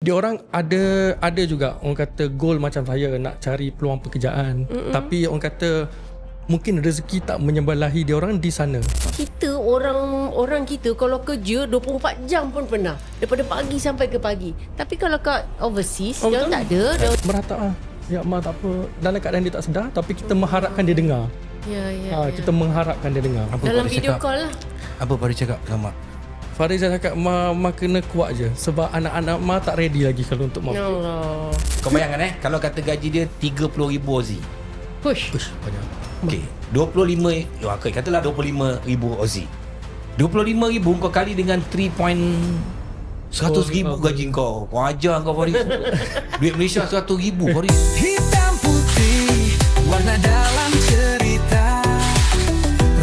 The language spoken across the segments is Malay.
dia orang ada juga orang kata goal macam saya nak cari peluang pekerjaan. Tapi orang kata mungkin rezeki tak menyembalahi dia orang di sana. Kita orang kita kalau kerja 24 jam pun pernah, daripada pagi sampai ke pagi. Tapi kalau kat overseas dia tak ada. Merata ya mak tak apa, dalam keadaan dia tak sedar, tapi kita mengharapkan dia dengar. Ya. Kita mengharapkan dia dengar. Apa Dalam Faris video cakap? call lah. Apa Faris cakap sama? Fariza cakap Ma kena kuat je, sebab anak-anak Ma tak ready lagi kalau untuk Ma. Ya Allah. Kau bayangkan kalau kata gaji dia 30,000 Aussie. Push. Banyak. Okey, 25, katalah 25,000 Aussie. 25,000 kau kali dengan 100,000 gaji kau. Kau ajar kau Faris. Duit Malaysia 100,000 Faris. Hitam putih warna dalam cerita,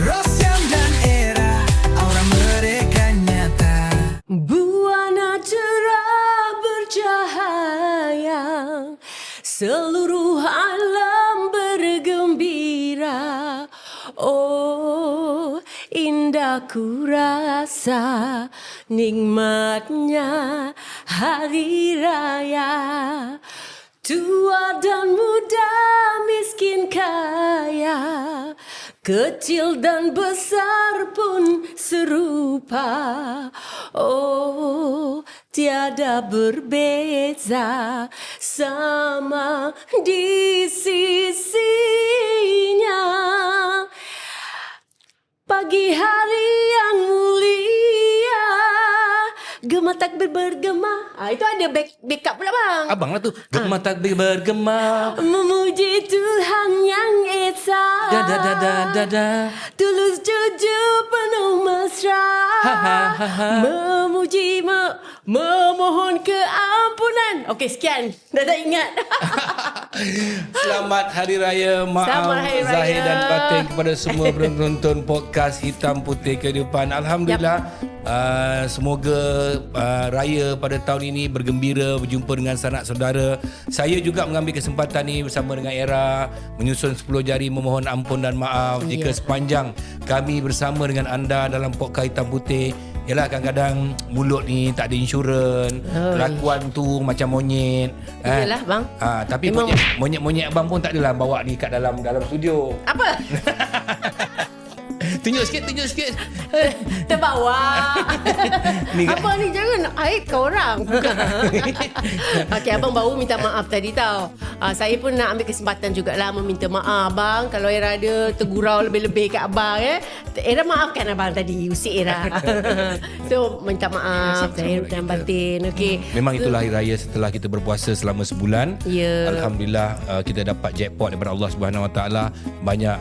Rosyam dan Era aura mereka nyata. Buana cerah bercahaya, seluruh alam bergembira. Oh, indah ku rasa nikmatnya hari raya. Tua dan muda, miskin kaya, kecil dan besar pun serupa. Oh, tiada berbeza, sama di sisinya. Pagi hari yang mulia, gema takbir bergema. Itu ada backup pula bang. Abang lah tu. Gema takbir bergema. Memuji Tuhan yang Esa. Da. Tulus jujur penuh mesra. Memuji memohon keampunan. Okey, sekian. Dah tak ingat. Selamat Hari Raya Maaf Selamat Hari Raya. Zahid dan Fatin kepada semua penonton podcast Hitam Putih Kehidupan. Alhamdulillah. Semoga Raya pada tahun ini bergembira, berjumpa dengan sanak saudara. Saya juga mengambil kesempatan ini bersama dengan Era menyusun 10 jari memohon ampun dan maaf jika sepanjang kami bersama dengan anda dalam podcast Hitam Putih. Yalah, kadang-kadang mulut ni tak ada insurans, kelakuan tu macam monyet. Yalah bang. Tapi Memang- monyet abang pun tak adalah bawa ni kat dalam studio. Apa? Tunjuk sikit. Terbawa. Ni kan- Apa ni, jangan aib ke orang. Okey, abang baru minta maaf tadi tau. Saya pun nak ambil kesempatan jugalah meminta maaf bang. Kalau Era ada tergurau lebih-lebih kat abang Era maafkan abang tadi, usik Era. So minta maaf Zahir dan Batin. Okey. Memang itulah hari raya setelah kita berpuasa selama sebulan. Ya. Alhamdulillah kita dapat jackpot daripada Allah Subhanahu Wa Taala. Banyak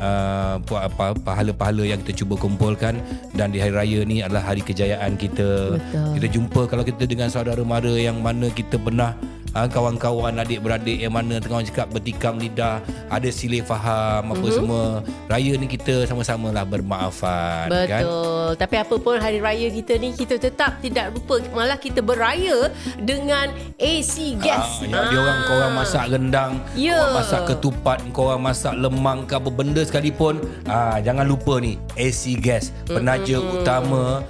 pahala-pahala yang kita cuba kumpulkan, dan di hari raya ni adalah hari kejayaan kita. Betul. Kita jumpa kalau kita dengan saudara mara yang mana kita pernah kawan-kawan adik-beradik yang mana tengah orang cakap bertikam lidah, ada silih faham apa semua. Raya ni kita sama-sama lah bermaafan. Kan? Betul. Tapi apa pun hari raya kita ni, kita tetap tidak lupa, malah kita beraya dengan AC gas. Dia orang, korang masak rendang, Ya. korang masak ketupat, korang masak lemang ke apa benda sekalipun, jangan lupa ni AC gas, penaja utama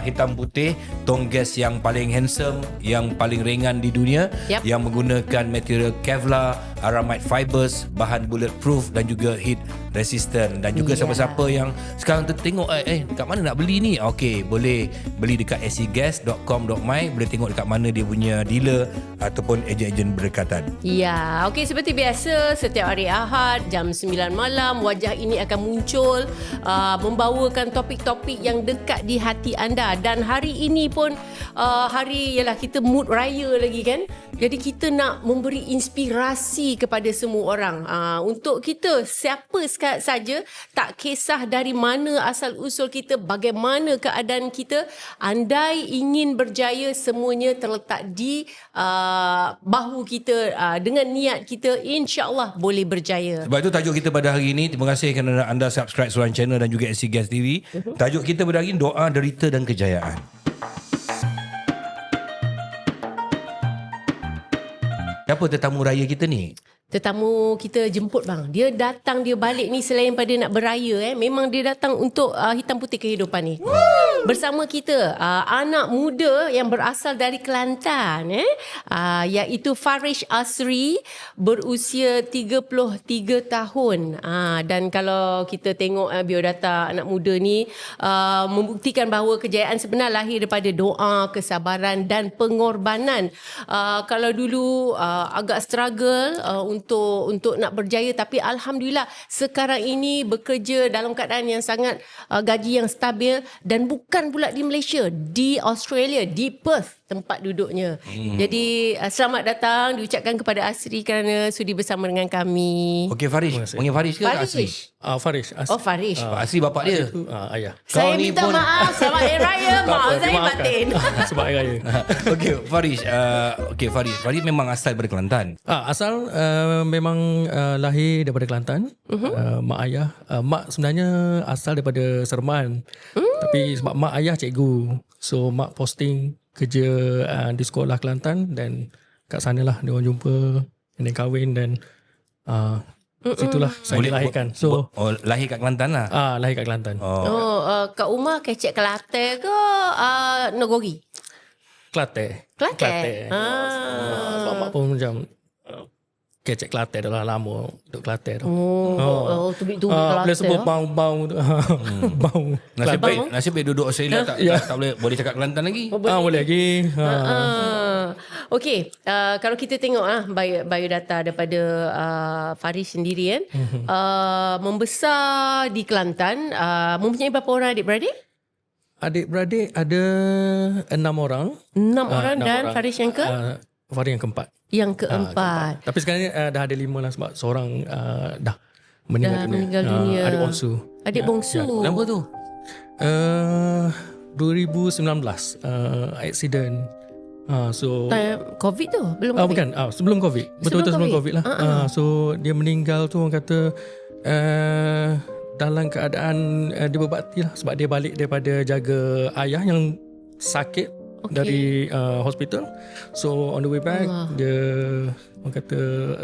Hitam Putih, tong gas yang paling handsome, yang paling ringan di dunia, Yap. yang menggunakan material Kevlar, aramide fibers, bahan bulletproof dan juga heat resistant. Dan juga siapa-siapa yang sekarang tertengok kat mana nak beli ni, okey, boleh beli dekat acgas.com.my, boleh tengok dekat mana dia punya dealer ataupun ejen-ejen berdekatan. Ya, okey, seperti biasa setiap hari Ahad jam 9 malam wajah ini akan muncul membawakan topik-topik yang dekat di hati anda. Dan hari ini pun hari ialah kita mood raya lagi kan. Jadi kita nak memberi inspirasi kepada semua orang. Untuk kita, siapa saja, tak kisah dari mana asal usul kita, bagaimana keadaan kita, andai ingin berjaya, semuanya terletak di bahu kita. Dengan niat kita, insya-Allah boleh berjaya. Sebab itu tajuk kita pada hari ini, terima kasih kerana anda subscribe Suran Channel dan juga SC Gas TV. Tajuk kita pada hari ini, doa, derita dan kejayaan. Siapa tetamu raya kita ni? tetamu kita jemput bang. Dia datang, dia balik ni selain pada nak beraya memang dia datang untuk Hitam Putih Kehidupan ni. Bersama kita anak muda yang berasal dari Kelantan iaitu Farish Asri, berusia 33 tahun. Dan kalau kita tengok biodata anak muda ni membuktikan bahawa kejayaan sebenar lahir daripada doa, kesabaran dan pengorbanan. Kalau dulu agak struggle untuk nak berjaya, tapi alhamdulillah sekarang ini bekerja dalam keadaan yang sangat gaji yang stabil, dan bukan pula di Malaysia, di Australia, di Perth tempat duduknya. Jadi selamat datang diucapkan kepada Asri kerana sudi bersama dengan kami. Okey Farish, panggil Farish ke Asri? Farish. Oh Farish. Asri bapak dia. Ayah. Saya Kau ni minta pun- maaf, selamat Hari Raya. Maaf saya Dimaafkan. batin. Sebab hari raya. Okey Farish, Farish memang asal dari Kelantan. Asal memang lahir daripada Kelantan. Mak ayah, mak sebenarnya asal daripada Seremban. Tapi sebab mak ayah cikgu, so mak posting kerja di sekolah Kelantan, dan kat sanalah dia orang jumpa, dan kahwin, dan situlah saya dilahirkan. So lahir kat Kelantan lah. lahir kat Kelantan. Kat rumah kecek Kelantan ke Negeri? Kelantan. Kelantan. Sebab mak pun macam kecek Kelantan dah lama duduk Kelantan tu. Tubik-tubik Boleh sebut Kelantan. bau bau. Nasib baik duduk Australia tak boleh cakap Kelantan lagi. Boleh lagi. Okey, kalau kita tengok biodata daripada Farish sendiri kan, membesar di Kelantan, mempunyai berapa orang adik-beradik? Adik-beradik ada 6 orang. 6 orang, 6 dan orang. Farish yang ke? Farish yang keempat. Yang keempat. Tapi sekarang ni dah ada 5 lah, sebab seorang dah meninggal dunia. Adik bongsu. Adik bongsu. Kenapa tu? 2019 accident. So Time COVID tu? Belum COVID? bukan, sebelum COVID. Betul-betul sebelum COVID lah. So dia meninggal tu orang kata dalam keadaan dia berbakti lah, sebab dia balik daripada jaga ayah yang sakit dari hospital. So on the way back, dia orang kata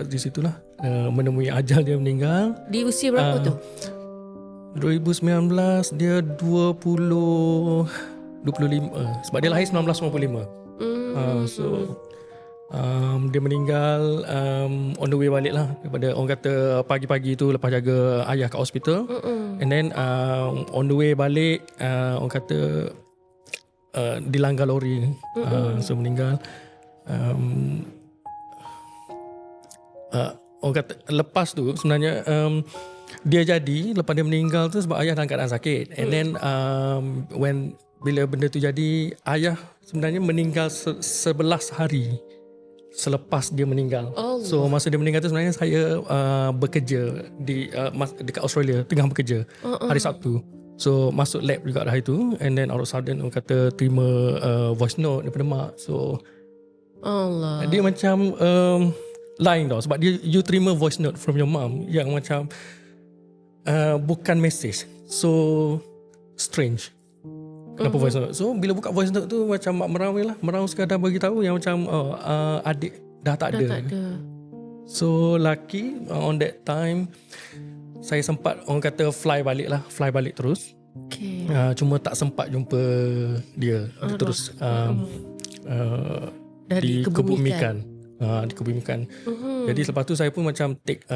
di situlah menemui ajal, dia meninggal. Di usia berapa tu? 2019 dia 25 sebab dia lahir 1995. So dia meninggal on the way balik lah, daripada orang kata pagi-pagi tu lepas jaga ayah kat hospital. And then on the way balik orang kata dilanggar lori. So meninggal. Orang kata lepas tu sebenarnya dia jadi lepas dia meninggal tu sebab ayah dalam keadaan sakit. And then bila benda tu jadi, ayah sebenarnya meninggal 11 hari selepas dia meninggal. So masa dia meninggal tu sebenarnya saya bekerja dekat Australia, tengah bekerja hari Sabtu. So masuk lab juga hari tu, and then out of sudden orang kata terima voice note daripada mak. So Allah. dia macam lain tau, sebab you terima voice note from your mom yang macam bukan message. So strange. Kenapa voice note? So bila buka voice note tu macam mak meraung sekadar bagi tahu yang macam adik dah tak ada. So lucky on that time saya sempat orang kata fly balik terus. Okay. Cuma tak sempat jumpa dia. Dia terus dikebumikan. Dikebumikan. Jadi selepas tu saya pun macam take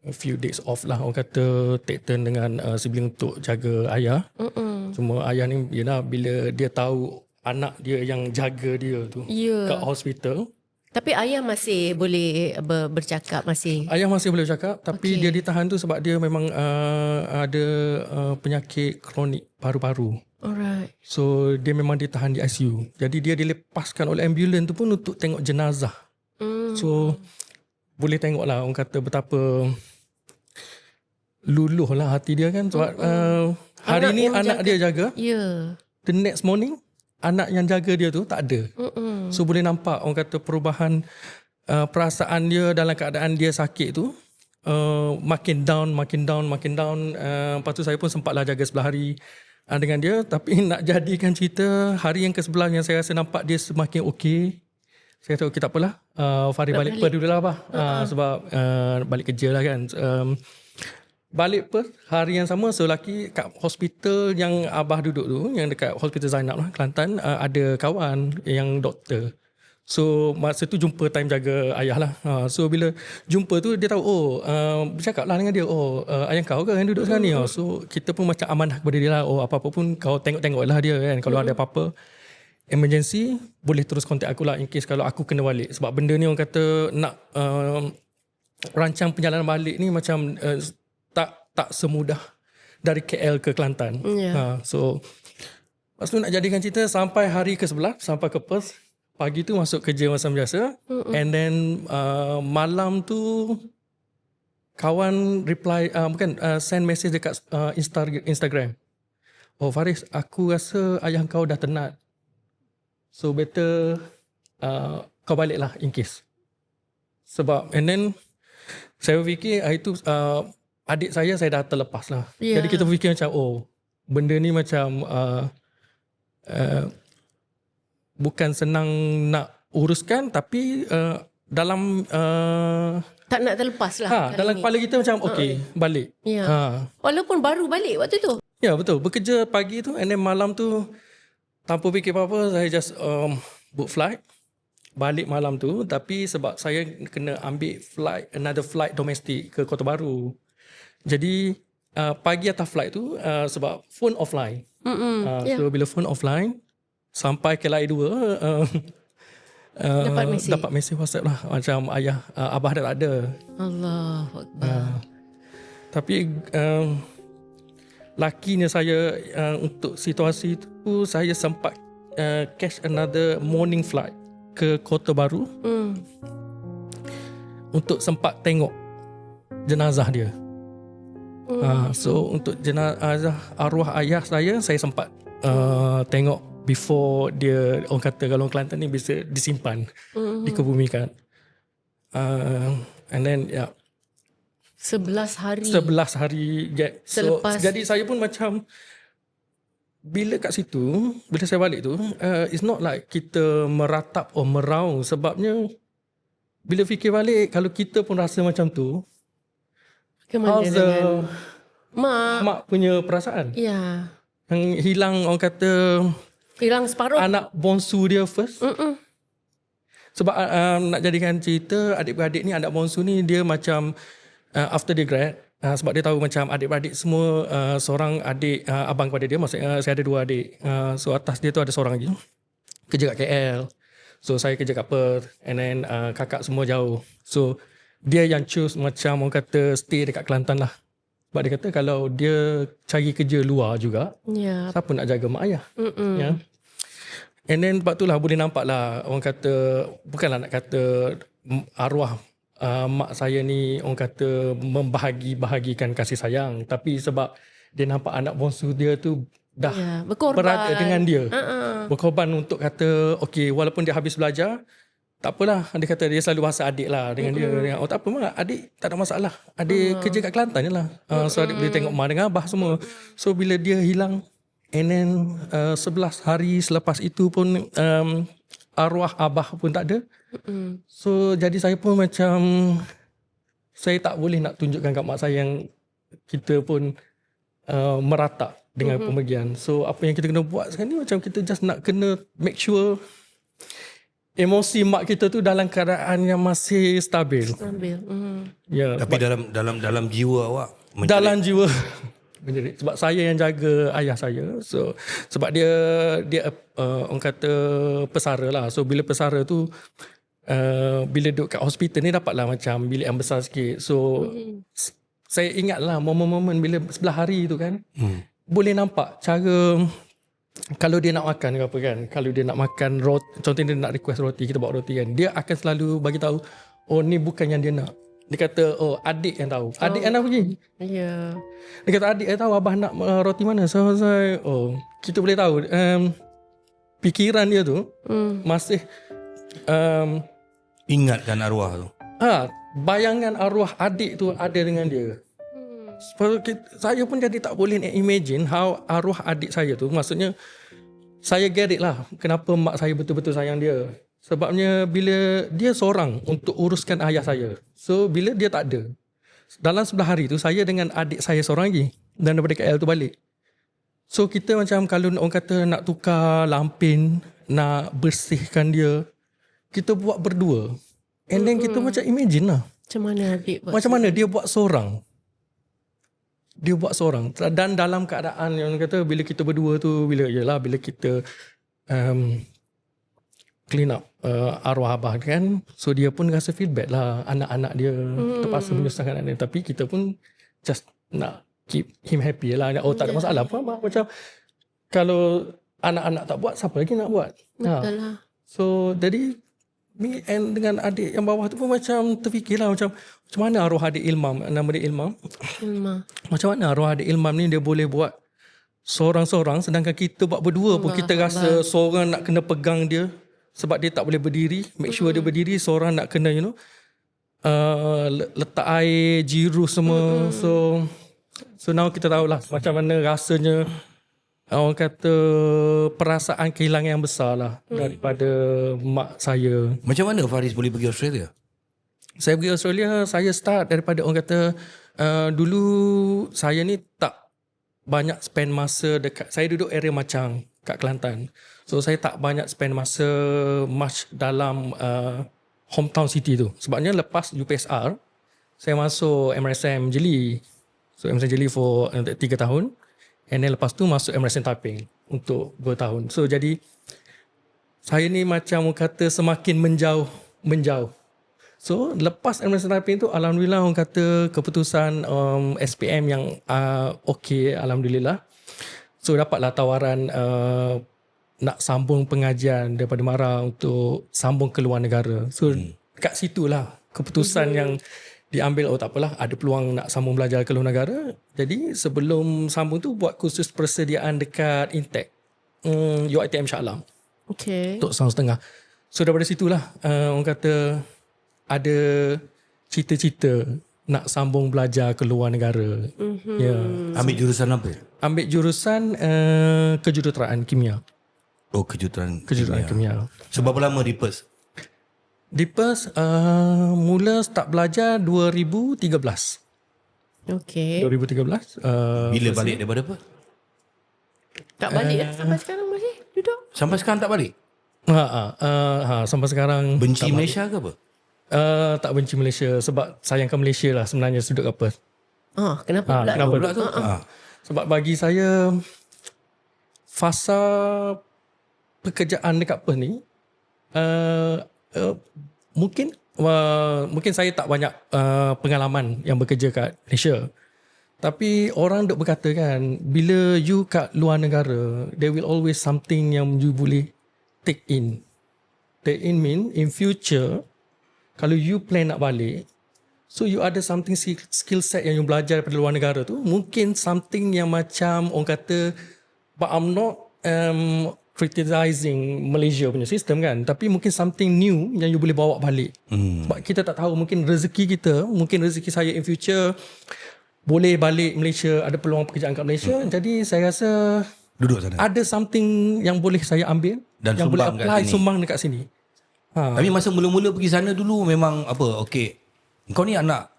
a few days off lah, orang kata take turn dengan sibling untuk jaga ayah. Cuma ayah ni bila dia tahu anak dia yang jaga dia tu kat hospital. Tapi ayah masih boleh bercakap masih? Ayah masih boleh cakap, tapi dia ditahan tu sebab dia memang ada penyakit kronik paru-paru. Alright. So dia memang ditahan di ICU. Jadi dia dilepaskan oleh ambulans tu pun untuk tengok jenazah. So boleh tengok lah orang kata betapa luluh lah hati dia kan. Sebab hari ni anak dia jaga. Ya. The next morning anak yang jaga dia tu tak ada. So boleh nampak orang kata perubahan perasaan dia dalam keadaan dia sakit tu. Makin down. Lepas tu saya pun sempatlah jaga sebelah hari dengan dia. Tapi nak jadikan cerita, hari yang ke-11 yang saya rasa nampak dia semakin okey. Saya kata okay, tak apalah, Farid balik Perth dulu lah Abah. Sebab balik kerja lah kan. Balik Perth hari yang sama, so laki kat hospital yang Abah duduk tu, yang dekat Hospital Zainab lah, Kelantan, ada kawan yang doktor. So masa tu jumpa time jaga ayah lah. So bila jumpa tu dia tahu, bercakap lah dengan dia, ayah kau ke yang duduk sekarang ni. So kita pun macam amanah kepada dia lah, apa-apa pun kau tengok-tengok lah dia kan. Kalau ada apa-apa emergency, boleh terus kontak aku lah in case kalau aku kena balik. Sebab benda ni orang kata nak rancang perjalanan balik ni macam tak semudah dari KL ke Kelantan. So lepas tu nak jadikan cerita, sampai hari ke-11 sampai ke Perth. Pagi tu masuk kerja macam biasa. And then malam tu kawan reply, send message dekat Instagram. Faris, aku rasa ayah kau dah tenat. So better kau balik lah in case. Sebab and then saya fikir itu adik saya dah terlepas lah. Jadi kita fikir macam benda ni macam bukan senang nak uruskan, tapi dalam tak nak terlepas lah. dalam kepala kita macam okay, balik. Walaupun baru balik waktu tu. Ya betul, bekerja pagi tu and then malam tu tanpa fikir apa-apa saya just book flight balik malam tu. Tapi sebab saya kena ambil another flight domestik ke Kota Baru, jadi pagi atas flight tu sebab phone offline. So bila phone offline sampai ke LA2 dapat mesej WhatsApp lah macam ayah abah dah tak ada. Allahuakbar. Tapi lakinya saya untuk situasi tu saya sempat catch another morning flight ke Kota Baru untuk sempat tengok jenazah dia. So untuk jenazah arwah ayah saya sempat tengok before dia, orang kata kalau Kelantan ni bisa disimpan, dikebumikan. And then 11 hari gap. So, jadi saya pun macam bila kat situ, bila saya balik tu, it's not like kita meratap atau meraung. Sebabnya bila fikir balik, kalau kita pun rasa macam tu, how's the mak punya perasaan? Yang hilang, orang kata hilang separuh anak bonsu dia first. Sebab nak jadikan cerita, adik-beradik ni, anak bonsu ni dia macam after dia grad, sebab dia tahu macam adik-beradik semua, seorang adik abang kepada dia, maksudnya saya ada 2 adik. So atas dia tu ada seorang lagi kerja kat KL. So saya kerja kat Perth, and then kakak semua jauh. So dia yang choose macam orang kata stay dekat Kelantan lah. Sebab dia kata kalau dia cari kerja luar juga, siapa nak jaga mak ayah? And then sebab tu lah boleh nampak lah, orang kata, bukanlah nak kata arwah mak saya ni orang kata membahagi-bahagikan kasih sayang, tapi sebab dia nampak anak bonsu dia tu dah berada dengan dia, berkorban untuk kata okay, walaupun dia habis belajar, tak apalah, dia kata dia selalu bahasa adik lah dengan dia. Tak apa mak, adik tak ada masalah, adik kerja kat Kelantan je lah. So adik boleh tengok mak dengan abah semua. So bila dia hilang, and then 11 hari selepas itu pun arwah abah pun tak ada. So jadi saya pun macam, saya tak boleh nak tunjukkan kat mak saya yang kita pun meratap dengan pemergian. So apa yang kita kena buat sekarang ni, macam kita just nak kena make sure emosi mak kita tu dalam keadaan yang masih stabil. Ya, tapi dalam jiwa awak menjerit. Dalam jiwa menjerit. Sebab saya yang jaga ayah saya. So sebab dia orang kata pesara lah. So bila pesara tu bila duduk kat hospital ni dapatlah macam bilik yang besar sikit. So saya ingatlah momen-momen bila 11 hari tu kan. Boleh nampak cara kalau dia nak makan ke apa kan. Kalau dia nak makan roti, contohnya dia nak request roti, kita bawa roti kan. Dia akan selalu bagi tahu, ni bukan yang dia nak. Dia kata, adik yang tahu. Adik yang nak pergi. Dia kata, adik yang tahu abah nak roti mana. So saya, kita boleh tahu fikiran dia tu masih ingatkan arwah tu. Bayangan arwah adik tu ada dengan dia. Saya pun jadi tak boleh imagine how arwah adik saya tu, maksudnya saya get it lah kenapa mak saya betul-betul sayang dia. Sebabnya bila dia seorang untuk uruskan ayah saya. So bila dia tak ada, dalam 11 hari tu saya dengan adik saya seorang lagi dan daripada KL tu balik. So kita macam kalau orang kata nak tukar lampin, nak bersihkan dia, kita buat berdua. And then kita macam imagine lah, Macam mana adik buat? macam mana dia buat seorang. Dia buat seorang. Dan dalam keadaan yang orang kata bila kita berdua tu, bila kita clean up arwah abah kan. So dia pun rasa feedback lah, anak-anak dia terpaksa menyusahkan anak dia. Tapi kita pun just nak keep him happy lah. Oh tak ada masalah apa. Macam kalau anak-anak tak buat, siapa lagi nak buat? Betul lah. So jadi me and dengan adik yang bawah tu pun macam terfikirlah macam mana arwah adik Ilmam, nama dia Ilmam. Macam mana arwah adik Ilmam ni dia boleh buat seorang-seorang, sedangkan kita buat berdua pun kita rasa seorang nak kena pegang dia sebab dia tak boleh berdiri, make sure dia berdiri, seorang nak kena letak air, jiru semua. So now kita tahulah macam mana rasanya, orang kata perasaan kehilangan yang besar lah daripada mak saya. Macam mana Faris boleh pergi Australia? Saya pergi Australia, saya start daripada orang kata dulu saya ni tak banyak spend masa dekat, saya duduk area Machang kat Kelantan. So saya tak banyak spend masa much dalam hometown city tu. Sebabnya lepas UPSR, saya masuk MRSM Jeli. So MRSM Jeli for 3 tahun. And then lepas tu masuk MRSM Taiping untuk 2 tahun. So jadi saya ni macam kata semakin menjauh. So lepas MRSM Taiping tu, alhamdulillah orang kata keputusan SPM yang okey, alhamdulillah. So dapatlah tawaran nak sambung pengajian daripada MARA untuk sambung ke luar negara. So kat situlah keputusan yang diambil, oh tak apalah, ada peluang nak sambung belajar ke luar negara. Jadi sebelum sambung tu buat kursus persediaan dekat Intech, UiTM Shah Alam. Okay. Untuk setahun setengah. So daripada situlah orang kata ada cita-cita nak sambung belajar ke luar negara. Ya. Ambil jurusan apa? Ambil jurusan kejuruteraan kimia. Oh, kejuruteraan Kimia. So berapa lama di Perth? Di Perth mula start belajar 2013. Okay. 2013. Bila balik daripada Perth? Tak balik sampai sekarang masih duduk? Sampai sekarang tak balik? Sampai sekarang Benci tak Malaysia ke apa? tak benci Malaysia sebab sayangkan Malaysia lah sebenarnya sudut ke Perth. Kenapa pula? Kenapa Pula tu? Sebab bagi saya fasa pekerjaan dekat Perth ni mungkin saya tak banyak pengalaman yang bekerja kat Malaysia. Tapi orang duk berkata kan, bila you kat luar negara, there will always something yang you boleh take in. Take in mean in future, kalau you plan nak balik, so you ada something skill set yang you belajar daripada luar negara tu, mungkin something yang macam orang kata, but I'm not criticizing Malaysia punya sistem kan, tapi mungkin something new yang you boleh bawa balik. Sebab kita tak tahu, mungkin rezeki kita, mungkin rezeki saya in future boleh balik Malaysia, ada peluang pekerjaan kat Malaysia. Jadi saya rasa Duduk sana. ada something yang boleh saya ambil Dan yang boleh sumbang kat apply, sini. sumbang dekat sini. Tapi masa mula-mula pergi sana dulu memang apa? Okey. Kau ni anak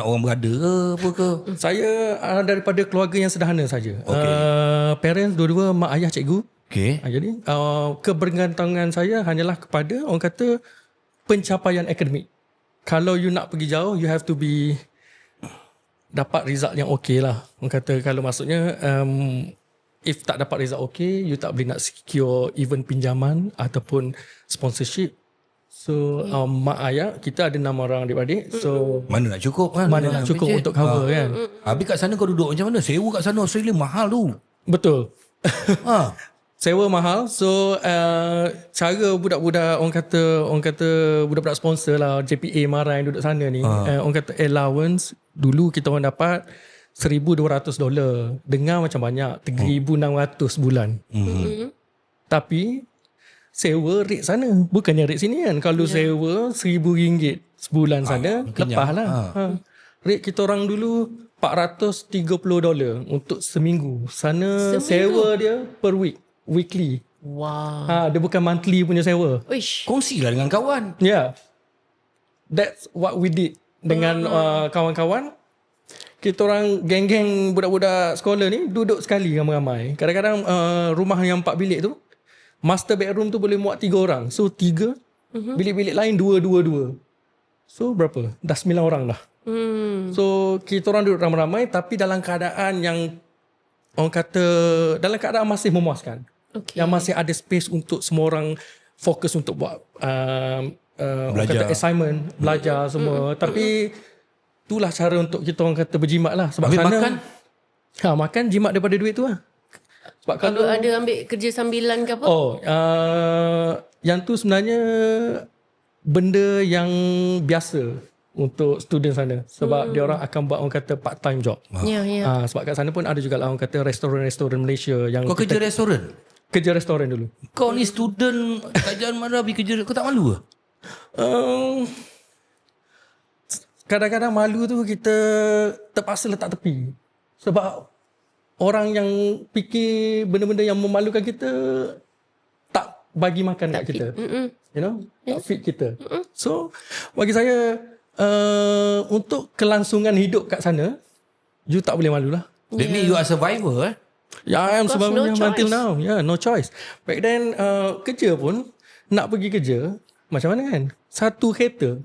orang berada ke apa ke? Saya daripada keluarga yang sederhana saja. Okey. Parents dua-dua mak ayah cikgu. Okey. Jadi kebergantungan saya hanyalah kepada orang kata pencapaian akademik. Kalau you nak pergi jauh, you have to be dapat result yang okey lah. Orang kata kalau maksudnya if tak dapat result okey, you tak boleh nak secure even pinjaman ataupun sponsorship. So mak ayah, kita ada 6 orang adik-adik. So Mana nak cukup kan? mana nak cukup untuk cover kan. Habis kat sana kau duduk macam mana? Sewa kat sana Australia mahal tu. Betul. Ha. Sewa mahal. So cara budak-budak orang kata budak-budak sponsor lah, JPA MARA yang duduk sana ni, orang kata allowance dulu kita orang dapat $1,200. Dengar macam banyak, 3,600 bulan. Tapi sewa rate sana, bukannya rate sini kan. Kalau sewa RM1,000 sebulan sana, lepas lah. Rate kita orang dulu $430 untuk seminggu. Sana sewa dia per week, weekly. Wow. Dia bukan monthly punya sewa. Uish. Kongsilah dengan kawan. Yeah. That's what we did dengan kawan-kawan. Kita orang geng-geng budak-budak sekolah ni duduk sekali ramai-ramai. Kadang-kadang rumah yang 4 bilik tu, master bedroom tu boleh muat 3 orang. So 3, bilik-bilik lain 2. So berapa? Dah 9 orang dah. So kita orang duduk ramai-ramai tapi dalam keadaan yang orang kata dalam keadaan masih memuaskan. Okay. Yang masih ada space untuk semua orang fokus untuk buat orang kata assignment, belajar semua. Tapi itulah cara untuk kita orang kata berjimat lah. Sebab Habis sana makan? makan jimat daripada duit tu lah. Sebab Kalau ada ambil kerja sambilan ke apa? Yang tu sebenarnya benda yang biasa untuk student sana. Sebab dia orang akan buat orang kata part time job. Ya, ya. Sebab kat sana pun ada juga lah orang kata restoran-restoran Malaysia yang Kau kerja restoran? kerja restoran dulu. Kau ni student kajian mana pergi kerja, kau tak malu ke? Kadang-kadang malu tu kita terpaksa letak tepi. Sebab orang yang fikir benda-benda yang memalukan kita tak bagi makan kat kita. You know? Tak fit kita. So, bagi saya untuk kelangsungan hidup kat sana, you tak boleh malu lah. That means you are survivor Ya, I am Of course, sebabnya no until choice. now. Yeah, no choice. Back then, kerja pun, nak pergi kerja, macam mana kan? Satu kereta,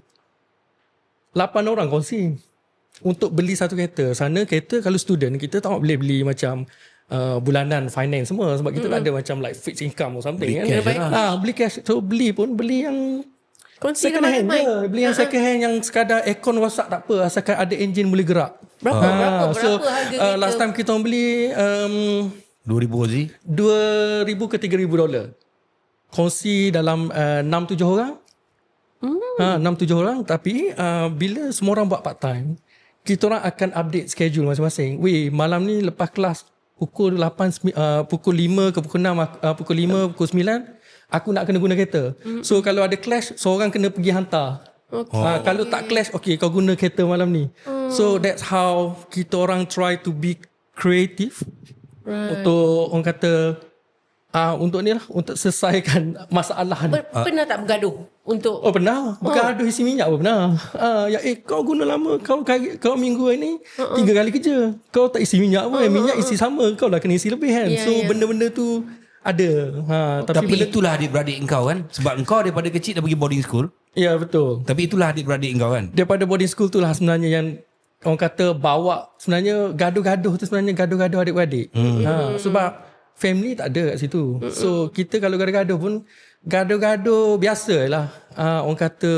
8 orang kongsi. Untuk beli satu kereta. Sana kereta kalau student, kita tak boleh beli macam bulanan, finance semua. Sebab kita tak ada macam like fixed income or something. Beli kan? cash lah. Beli cash. So, beli yang Kongsi second hand. ramai-ramai. Ya. Beli yang second hand yang sekadar aircon rosak tak apa. Asalkan ada enjin boleh gerak. Berapa So, harga kereta? last time kita orang beli 2,000 Aussie. $2,000 ke $3,000. Kongsi dalam 6-7 orang. 6-7 orang. Tapi bila semua orang buat part time, kita orang akan update schedule masing-masing. Weh, malam ni lepas kelas pukul 8, pukul 5 ke pukul 6, pukul 5, pukul 9, aku nak kena guna kereta. So kalau ada clash, seorang kena pergi hantar. Kalau tak clash, okay, kau guna kereta malam ni. So that's how kita orang try to be creative. Untuk orang kata untuk ni lah, untuk selesaikan masalah ni. Pernah tak bergaduh untuk Pernah. Bergaduh isi minyak pun pernah. Kau guna lama, kau minggu ni 3 kali kerja. Kau tak isi minyak pun, minyak isi sama, kau lah kena isi lebih kan. Ya, So ya. benda-benda tu ada. Tapi Tapi itulah adik-beradik engkau kan. Sebab engkau daripada kecil dah pergi boarding school. ya betul. Tapi itulah adik-beradik engkau kan. Daripada boarding school tu lah sebenarnya yang orang kata bawa sebenarnya gaduh-gaduh tu sebenarnya gaduh-gaduh adik-beradik. Sebab family tak ada kat situ. So kita kalau gaduh-gaduh pun gaduh-gaduh biasa lah. Orang kata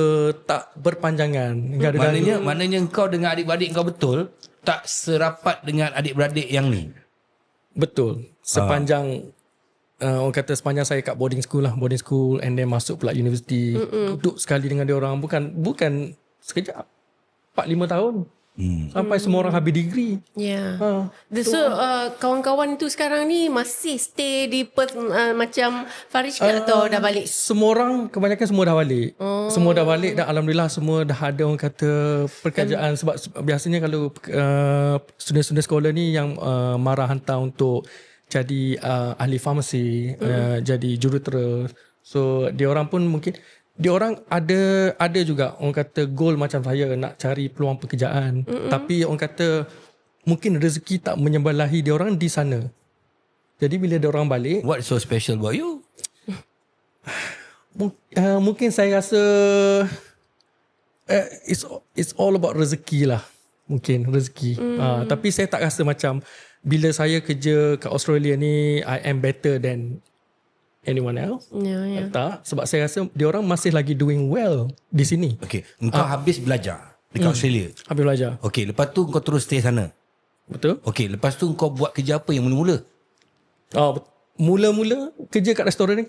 tak berpanjangan. Gaduh-gaduh. Maknanya engkau dengan adik-beradik engkau betul tak serapat dengan adik-beradik yang ni. Betul. Sepanjang orang kata sepanjang saya kat boarding school and then masuk pula universiti, duduk sekali dengan dia orang bukan sekejap. 4-5 tahun. Sampai semua orang habis degree. Ya. So kawan-kawan tu sekarang ni masih stay di Perth macam Farish ke atau dah balik? Semua orang, kebanyakan semua dah balik. Semua dah balik dan alhamdulillah semua dah ada orang kata pekerjaan. Sebab biasanya kalau student-student sekolah ni yang marah hantar untuk jadi ahli farmasi, jadi jurutera. So dia orang pun mungkin dia orang ada juga orang kata goal macam saya nak cari peluang pekerjaan. Tapi orang kata mungkin rezeki tak menyembalahi dia orang di sana. Jadi bila dia orang balik, What's so special about you? mungkin saya rasa it's all about rezeki lah. Mungkin rezeki. Tapi saya tak rasa macam bila saya kerja kat Australia ni I am better than anyone else. Ya. Tak, sebab saya rasa dia orang masih lagi doing well di sini. Okay, engkau habis belajar dekat Australia. Habis belajar. Okay, lepas tu kau terus stay sana. Betul? Okay, lepas tu kau buat kerja apa yang mula-mula? Mula-mula kerja kat restoran ni.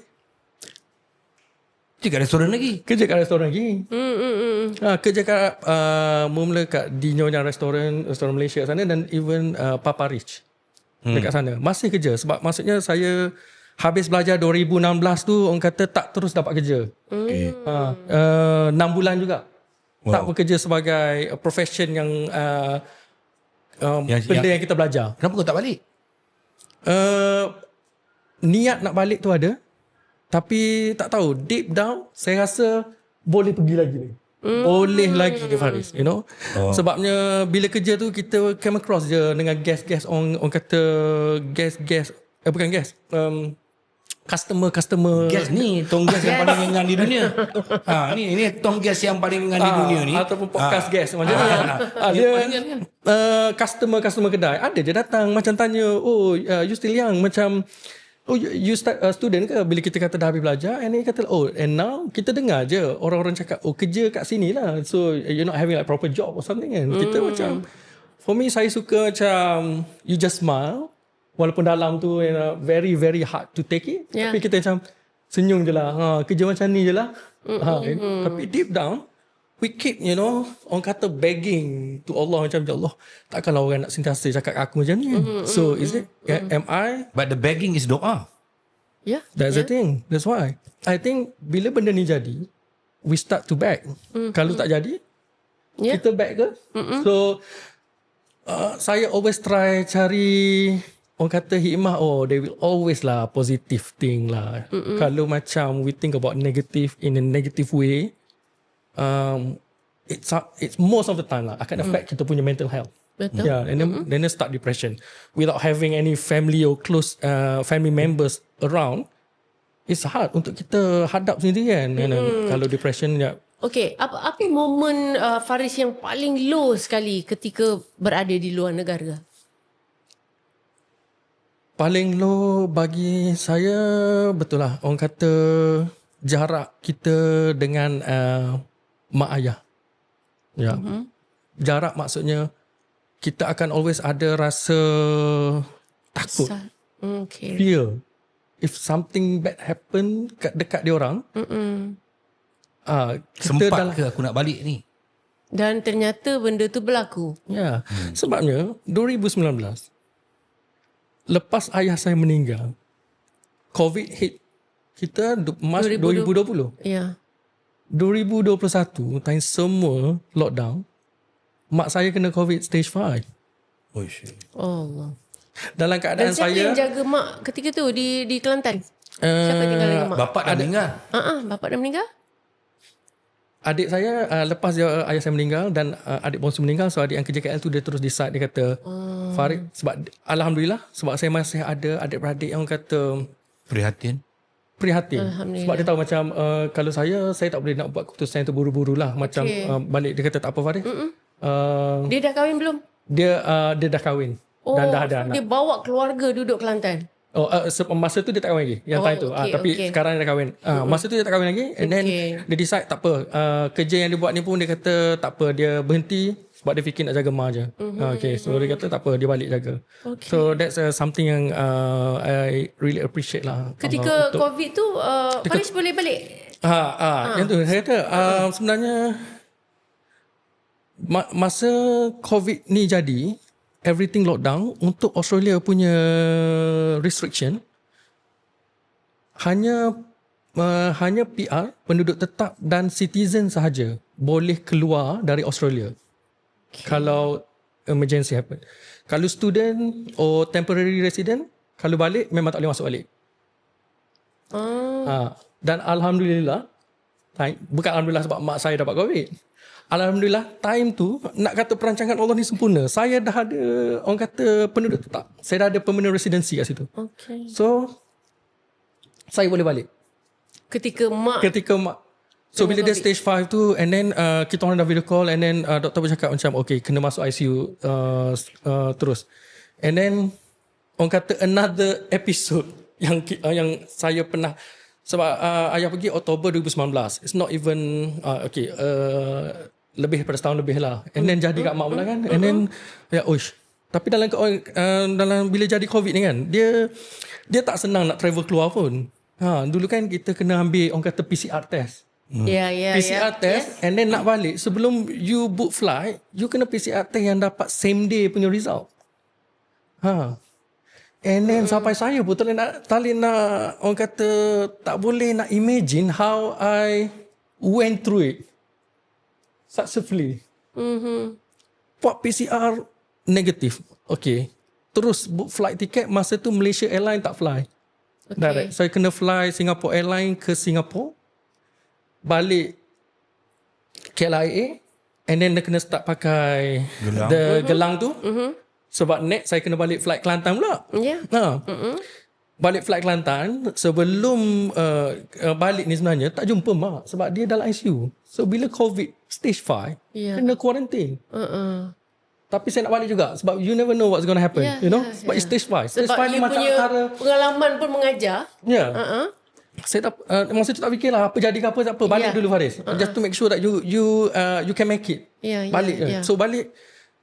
Kerja kat restoran lagi? Kerja kat restoran lagi. Kerja kat mula-mula kat di Nyonya restoran Malaysia kat sana dan even Papa Rich dekat sana. Masih kerja sebab maksudnya saya habis belajar 2016 tu orang kata tak terus dapat kerja. Okay. 6 bulan juga. Wow. Tak bekerja sebagai profession yang benda yang kita belajar. Kenapa kau tak balik? Niat nak balik tu ada. Tapi tak tahu, deep down saya rasa boleh pergi lagi ni. Boleh lagi ni Faris, you know. Sebabnya bila kerja tu kita came across je dengan gas orang kata gas bukan gas. Customer Gas ni tong gas yang paling ringan di dunia. Ni tong gas yang paling ringan di dunia ni. ataupun podcast gas macam ni. Dia customer kedai ada je datang macam tanya, you still young, macam you start student ke? Bila kita kata dah habis belajar, and then kata and now kita dengar je orang-orang cakap kerja kat sini lah, so you're not having like proper job or something kan. Kita macam, for me saya suka macam you just smile walaupun dalam tu very very hard to take it, tapi kita macam senyum je lah, kerja macam ni je lah. Tapi deep down we keep, you know, orang kata begging to Allah, macam ya Allah, takkanlah orang nak sentiasa cakap aku macam ni kan. So is it am I, But the begging is doa. Yeah. that's the thing. That's why I think bila benda ni jadi, we start to beg. Kalau tak jadi, kita beg ke? So saya always try cari, orang kata hikmah, there will always lah positive thing lah. Kalau macam we think about negative in a negative way, it's most of the time lah akan affect kita punya mental health. Betul. Yeah, and then start depression without having any family or close family members around. It's hard untuk kita hadap sendiri kan. Kalau depression, Okay, apa momen Faris yang paling low sekali ketika berada di luar negara? paling low bagi saya, betul lah orang kata jarak kita dengan mak ayah. Ya. Jarak maksudnya kita akan always ada rasa takut, Okay. fear. If something bad happen dekat dia orang, kita Sempat ke aku nak balik ni? Dan ternyata benda tu berlaku. Ya. Sebabnya 2019 lepas ayah saya meninggal, COVID hit kita Mac 2020. Ya. 2021 time semua lockdown, mak saya kena COVID stage 5. Oh shit. Allah. Dalam Dan keadaan siapa saya, yang jaga mak ketika tu di Kelantan? Siapa tinggal dengan mak? Bapak dah meninggal. Bapak dah meninggal? adik saya lepas ayah saya meninggal dan adik bongsu meninggal, so adik yang kerja KL tu dia terus decide, dia kata Farid, sebab Alhamdulillah sebab saya masih ada adik-beradik yang kata Prihatin. sebab dia tahu macam kalau saya tak boleh nak buat keputusan yang terburu-buru lah, macam balik dia kata tak apa Farid, Dia dah kahwin belum? dia dah kahwin dan dah ada anak. Dia bawa keluarga duduk Kelantan. Masa tu dia tak kahwin lagi yang time tu, tapi sekarang dia dah kahwin. Masa tu dia tak kahwin lagi, and then dia decide tak apa, kerja yang dia buat ni pun dia kata tak apa, dia berhenti sebab dia fikir nak jaga mak je. So dia kata tak apa, dia balik jaga. So that's something yang I really appreciate lah. Ketika COVID tu Faris boleh balik? Yang tu saya kata sebenarnya masa COVID ni jadi, everything lockdown, untuk Australia punya restriction hanya PR, penduduk tetap dan citizen sahaja boleh keluar dari Australia kalau emergency happen. Kalau student or temporary resident, kalau balik memang tak boleh masuk balik. Dan Alhamdulillah, bukan Alhamdulillah sebab mak saya dapat COVID, Alhamdulillah time tu, nak kata perancangan Allah ni sempurna. Saya dah ada orang kata penduduk tetap. Saya dah ada permanent residency kat situ. So saya boleh balik ketika mak. So bila dia stage 5 tu, and then kita orang dah video call, and then doktor bercakap macam okay, kena masuk ICU terus. And then orang kata another episode yang saya pernah, sebab ayah pergi Oktober 2019. It's not even lebih daripada setahun lebih lah. And then jadi kat mak pula kan. And then tapi dalam bila jadi COVID ni kan, dia tak senang nak travel keluar pun. Dulu kan kita kena ambil orang kata PCR test. PCR test, and then nak balik sebelum you book flight, you kena PCR test yang dapat same day punya result. And then sampai saya pun tak nak orang kata, tak boleh nak imagine how I went through it successfully. Buat PCR negatif. Okay. Terus book flight ticket, masa tu Malaysia Airlines tak fly. Okay. Direct. Saya kena fly Singapore Airlines ke Singapore, balik KLIA, and then dia kena start pakai gelang tu. Sebab next saya kena balik flight Kelantan pula. Ya. Balik flight Kelantan, sebelum balik ni sebenarnya tak jumpa mak sebab dia dalam ICU. So bila COVID stage 5, kena quarantine. Tapi saya nak balik juga sebab you never know what's going to happen, you know. Sebab it's stage 5. Stage Sebab 5 ni you macam punya antara pengalaman pun mengajar. saya tak masa tu tak fikirlah apa jadi ke apa, tak apa, balik dulu Faris. Just to make sure that you can make it. Balik. So balik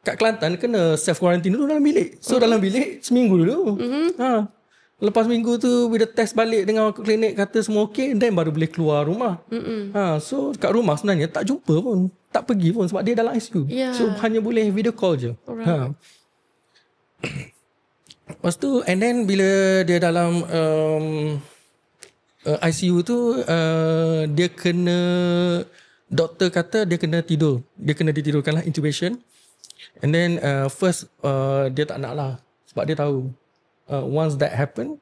kat Kelantan kena self quarantine dulu dalam bilik. So dalam bilik seminggu dulu. Lepas minggu tu bila test balik dengan klinik kata semua okey, then baru boleh keluar rumah. So kat rumah sebenarnya tak jumpa pun, tak pergi pun sebab dia dalam ICU. So hanya boleh video call je. Lepas tu and then bila dia dalam ICU tu dia kena, doktor kata dia kena tidur. Dia kena ditidurkan lah, intubation. And then first dia tak nak lah sebab dia tahu once that happen,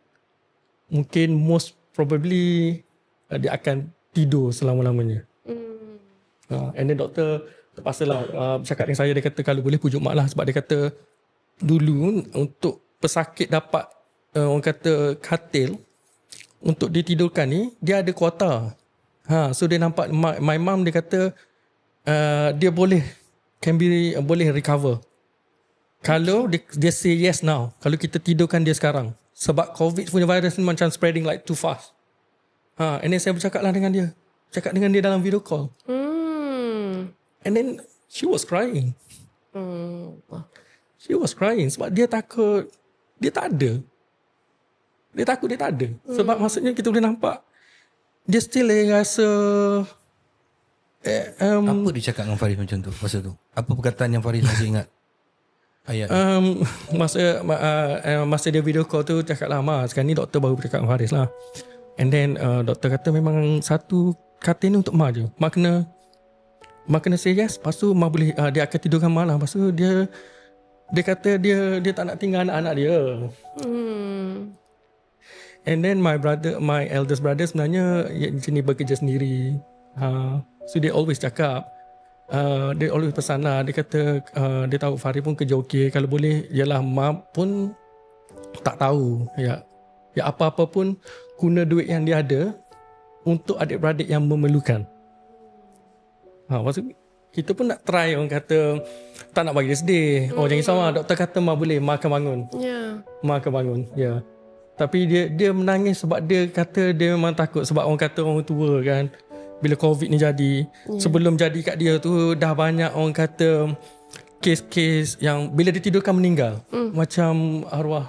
mungkin most probably dia akan tidur selama-lamanya. And then doktor terpaksa lah bercakap dengan saya. Dia kata kalau boleh pujuk mak lah sebab dia kata dulu untuk pesakit dapat orang kata katil untuk ditidurkan ni, dia ada kuota. So dia nampak my mum, dia kata dia boleh recover kalau dia say yes now, kalau kita tidurkan dia sekarang, sebab COVID punya virus ni macam spreading like too fast. And then saya bercakap lah dengan dia, cakap dengan dia dalam video call. And then she was crying. She was crying sebab dia takut dia tak ada. Dia takut dia tak ada. Sebab maksudnya kita boleh nampak dia still rasa apa dia cakap dengan Faris macam tu masa tu? Apa perkataan yang Faris masih ingat? Ayat masa dia video call tu cakap lah, "Ma, sekarang ni doktor baru bercakap dengan Faris lah." And then doktor kata memang satu katil ni untuk Ma je. Ma kena say yes. Lepas tu Ma boleh dia akan tidurkan Ma lah. Lepas tu dia kata dia tak nak tinggal anak-anak dia. And then my eldest brother sebenarnya jenis bekerja sendiri. So dia always cakap, dia always pesan lah. Dia kata dia tahu Faris pun kerja okey. Kalau boleh, yalah mak pun tak tahu. Ya apa-apa pun guna duit yang dia ada untuk adik-beradik yang memerlukan. Maksud kita pun nak try, orang kata tak nak bagi dia sedih. Jangan risau lah, doktor kata Ma boleh, Ma akan bangun. Ma akan bangun. Tapi dia menangis sebab dia kata dia memang takut sebab orang kata orang tua kan. Bila COVID ni jadi, sebelum jadi kat dia tu dah banyak orang kata kes-kes yang bila ditidurkan meninggal. Macam arwah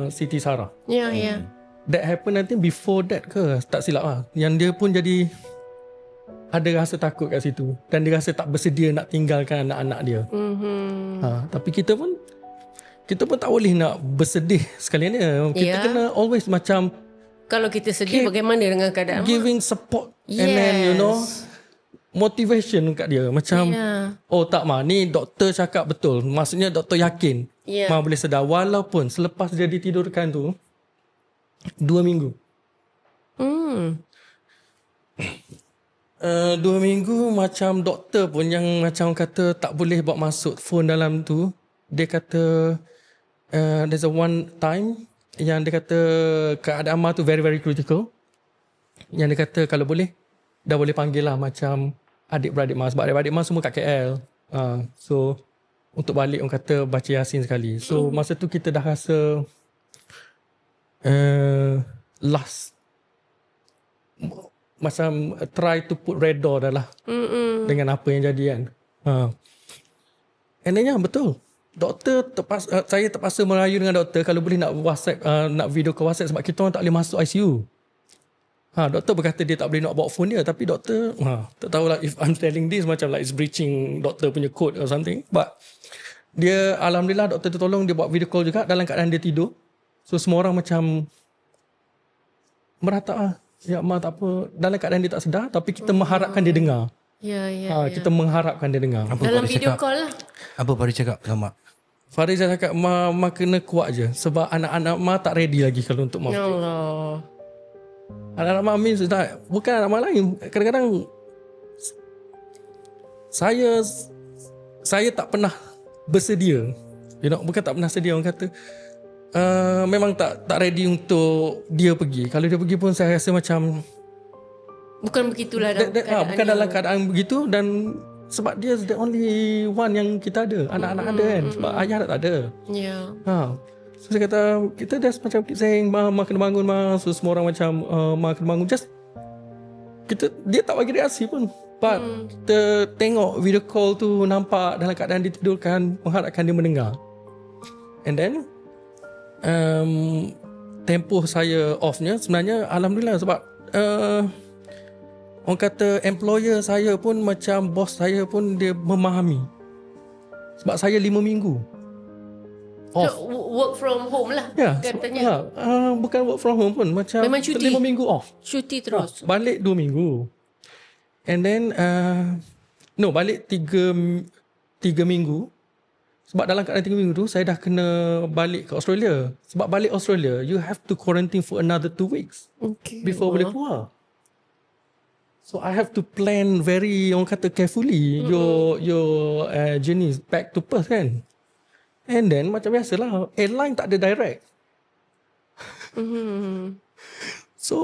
Siti Sarah. That happen nanti before that ke, tak silap lah. Yang dia pun jadi ada rasa takut kat situ dan dia rasa tak bersedia nak tinggalkan anak-anak dia. Tapi kita pun tak boleh nak bersedih sekalian dia. Kita kena always macam, kalau kita sedih bagaimana dengan keadaan giving support and then motivation kat dia. Macam tak Ma, ni doktor cakap betul. Maksudnya doktor yakin Ma boleh sedar. Walaupun selepas dia ditidurkan tu 2 minggu 2 minggu macam doktor pun yang macam kata tak boleh bawa masuk phone dalam tu. Dia kata there's a one time yang dia kata keadaan Ma tu very very critical. Yang dia kata kalau boleh dah boleh panggil lah macam adik-beradik Ma. Sebab adik-beradik Ma semua kat KL. So untuk balik orang kata baca Yasin sekali. So masa tu kita dah rasa last macam try to put redha dah lah dengan apa yang jadi kan. And then betul. Doktor saya terpaksa merayu dengan doktor kalau boleh nak WhatsApp, nak video ke WhatsApp sebab kita orang tak boleh masuk ICU. Doktor berkata dia tak boleh nak bawa phone dia, tapi doktor tak tahulah if I'm telling this macam like it's breaching doktor punya code or something. But dia alhamdulillah doktor tu tolong dia buat video call juga dalam keadaan dia tidur. So semua orang macam merata ya Ma tak apa, dalam keadaan dia tak sedar tapi kita mengharapkan dia dengar. Kita mengharapkan dia dengar. Dalam video call lah. Apa Faris cakap sama Mak? Farizah cakap Ma kena kuat je. Sebab anak-anak Ma tak ready lagi kalau untuk Ma. Ya Allah. Anak-anak Ma means tak, bukan anak Ma lain. Kadang-kadang saya tak pernah bersedia. Bukan tak pernah sedia, orang kata memang tak ready untuk dia pergi. Kalau dia pergi pun saya rasa macam Bukan begitulah dalam keadaan bukan dalam keadaan begitu. Dan sebab dia the only one yang kita ada. Anak-anak ada kan. Sebab ayah tak ada. Ya. So saya kata, kita just macam keep saying Ma kena bangun Ma. So semua orang macam Ma kena bangun. Just dia tak bagi reaksi pun. But kita tengok video call tu, nampak dalam keadaan ditidurkan, mengharapkan dia mendengar. And then tempoh saya offnya sebenarnya Alhamdulillah. Sebab orang kata employer saya pun macam bos saya pun dia memahami. Sebab saya 5 minggu off. So, work from home lah katanya. Bukan work from home pun, macam Memang cuti. 5 minggu off. Cuti terus. Balik 2 minggu. And then balik 3 minggu. Sebab dalam keadaan 3 minggu tu saya dah kena balik ke Australia. Sebab balik Australia you have to quarantine for another 2 weeks before boleh keluar. So I have to plan very, orang kata, carefully your journey back to Perth kan. And then macam biasalah, airline tak ada direct. So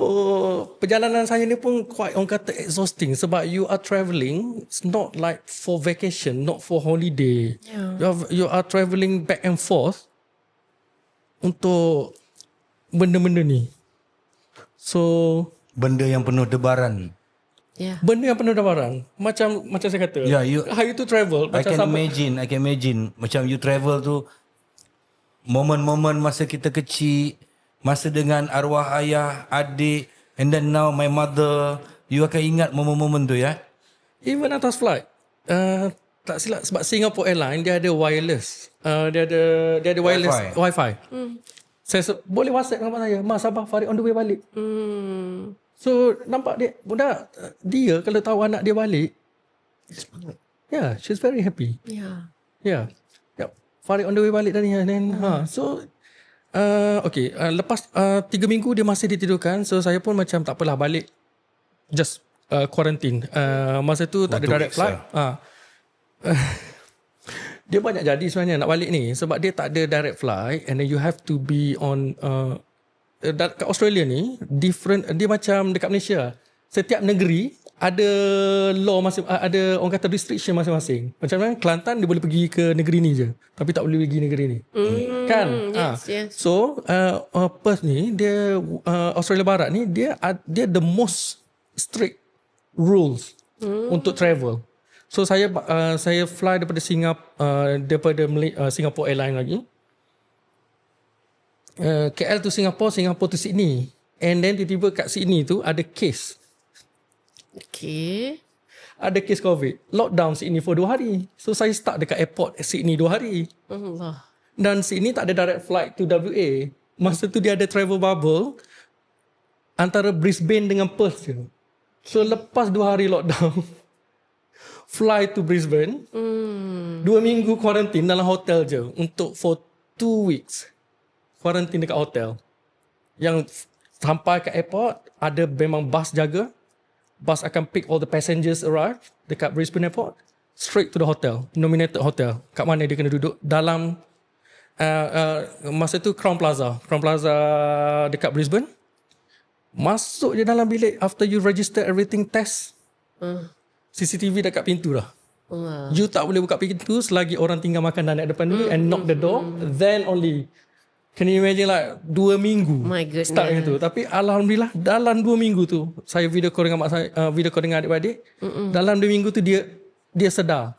perjalanan saya ni pun quite, orang kata, exhausting. Sebab you are travelling, it's not like for vacation, not for holiday. You are travelling back and forth untuk benda-benda ni. So Benda yang penuh debaran. benda yang penuh debaran. Macam saya kata, hari tu travel I macam can imagine macam you travel tu, momen-momen masa kita kecil, masa dengan arwah ayah, adik, and then now my mother, you akan ingat momen-momen tu ya. Even atas flight, tak silap, sebab Singapore Airlines dia ada wireless, dia ada wireless wifi. Saya boleh WhatsApp dengan mak saya, Ma sabar, Farid on the way balik. So nampak dia, budak dia kalau tahu anak dia balik, she's very happy. Farid on the way balik tadi. So lepas 3 minggu dia masih ditidurkan. So saya pun macam tak apalah, balik just quarantine. Masa tu tak ada direct flight. Dia banyak jadi sebenarnya nak balik ni, sebab dia tak ada direct flight, and then you have to be on kat Australia ni different. Dia macam dekat Malaysia, setiap negeri ada law ada, orang kata, restriction masing-masing. Macam mana Kelantan dia boleh pergi ke negeri ni je, tapi tak boleh pergi negeri ni. Kan? Yes. So Perth ni, dia Australia Barat ni, dia the most strict rules untuk travel. So saya fly daripada Singapore Airlines lagi, KL to Singapore, Singapore to Sydney, and then tiba-tiba kat Sydney tu ada case. Ada case COVID. Lockdown Sydney for 2 hari. So saya start dekat airport Sydney 2 hari. Dan Sydney tak ada direct flight to WA. Masa tu dia ada travel bubble antara Brisbane dengan Perth je. So lepas 2 hari lockdown, fly to Brisbane, 2 minggu quarantine dalam hotel je untuk for 2 weeks. Quarantine dekat hotel. Yang sampai ke airport, ada memang bus jaga. Bus akan pick all the passengers arrive dekat Brisbane Airport, straight to the hotel, nominated hotel. Kat mana dia kena duduk? Dalam masa tu Crown Plaza dekat Brisbane. Masuk je dalam bilik, after you register everything, test, CCTV dekat pintu dah. You tak boleh buka pintu selagi orang tinggal makanan dekat depan dulu, and knock the door, then only. Can you imagine, like 2 minggu My goodness. start itu. Tapi Alhamdulillah dalam 2 minggu tu, saya video call dengan mak saya, video call dengan adik-adik. Dalam 2 minggu tu dia sedar.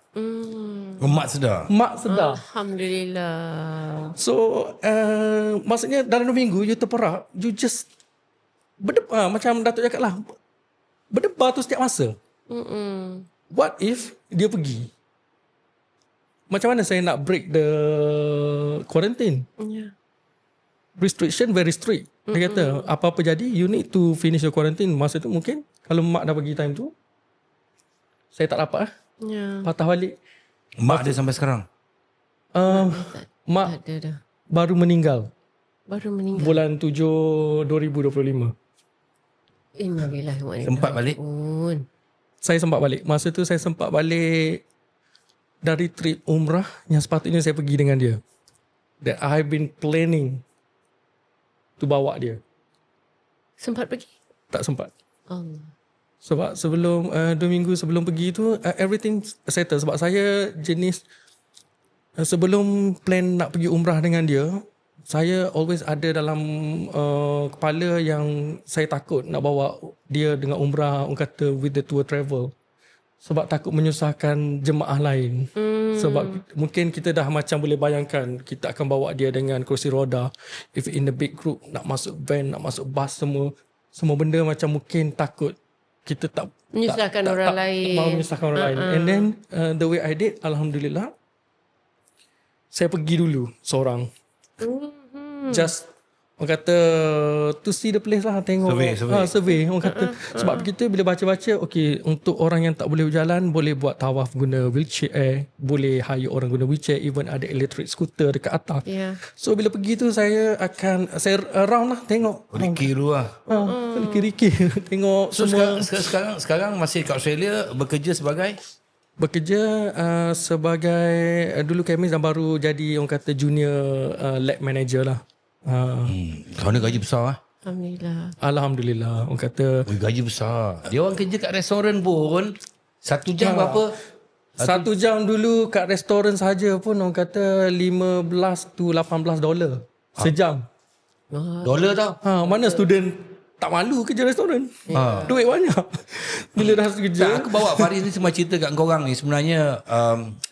Mak sedar. Mak sedar. Alhamdulillah. So maksudnya dalam 2 minggu you terperak, you just berdebar, macam Datuk cakap lah, berdebar tu setiap masa. What if dia pergi? Macam mana saya nak break the quarantine? Restriction very strict. Dia kata apa-apa jadi, you need to finish your quarantine. Masa tu mungkin kalau mak dah pergi time tu, saya tak dapat patah balik. Mak dia sampai sekarang? Mak Ada dah. baru meninggal Baru meninggal. bulan 7 2025. Innalillahi wa inna Sempat balik? raji'un. Saya sempat balik. Masa tu saya sempat balik dari trip umrah yang sepatutnya saya pergi dengan dia. That I have been planning to bawa dia. Sempat pergi? Tak sempat. Allah. Sebab sebelum 2 minggu sebelum pergi tu everything settle. Sebab saya jenis sebelum plan nak pergi umrah dengan dia, saya always ada dalam kepala yang saya takut nak bawa dia dengan umrah, orang kata with the tour travel. Sebab takut menyusahkan jemaah lain. Sebab mungkin kita dah macam boleh bayangkan kita akan bawa dia dengan kerusi roda. If in the big group, nak masuk van, nak masuk bus, semua benda macam mungkin takut kita tak Menyusahkan orang lain. Tak mau menyusahkan orang lain. And then the way I did, alhamdulillah, saya pergi dulu seorang. Just orang kata to see the place lah, tengok survey orang kata. Sebab kita bila baca-baca, okay, untuk orang yang tak boleh berjalan boleh buat tawaf guna wheelchair, boleh hire orang guna wheelchair, even ada electric scooter dekat atas. Ya. So bila pergi tu saya around lah, tengok Riki dulu lah. riki tengok So semua. sekarang masih kat Australia bekerja sebagai Bekerja sebagai dulu chemist dan baru jadi orang kata junior lab manager lah. Sana gaji besar lah. Alhamdulillah. Alhamdulillah, orang kata Gaji besar. Dia orang kerja kat restoran pun 1 jam berapa? 1 jam dulu kat restoran saja pun orang kata 15 to 18 dolar sejam. Dolar tau. Mana student tak malu kerja restoran. Duit banyak. Bila dah kerja. Tak, aku bawa Faris ni semua cerita kat korang ni. Sebenarnya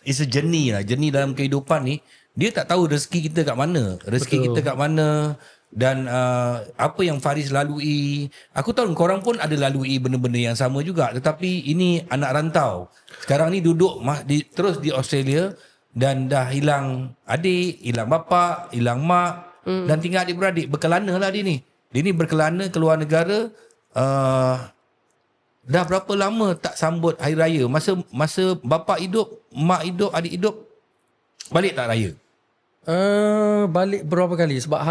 it's a journey lah. Journey dalam kehidupan ni. Dia tak tahu rezeki kita kat mana. Rezeki kita kat mana. Dan apa yang Faris lalui. Aku tahu korang pun ada lalui benda-benda yang sama juga. Tetapi ini anak rantau. Sekarang ni duduk terus di Australia. Dan dah hilang adik, hilang bapa, hilang mak. Dan tinggal adik-beradik. Berkelana lah dia ni. Dia ni berkelana keluar negara. Dah berapa lama tak sambut hari raya? Masa bapa hidup, mak hidup, adik hidup, balik tak raya? Balik berapa kali sebab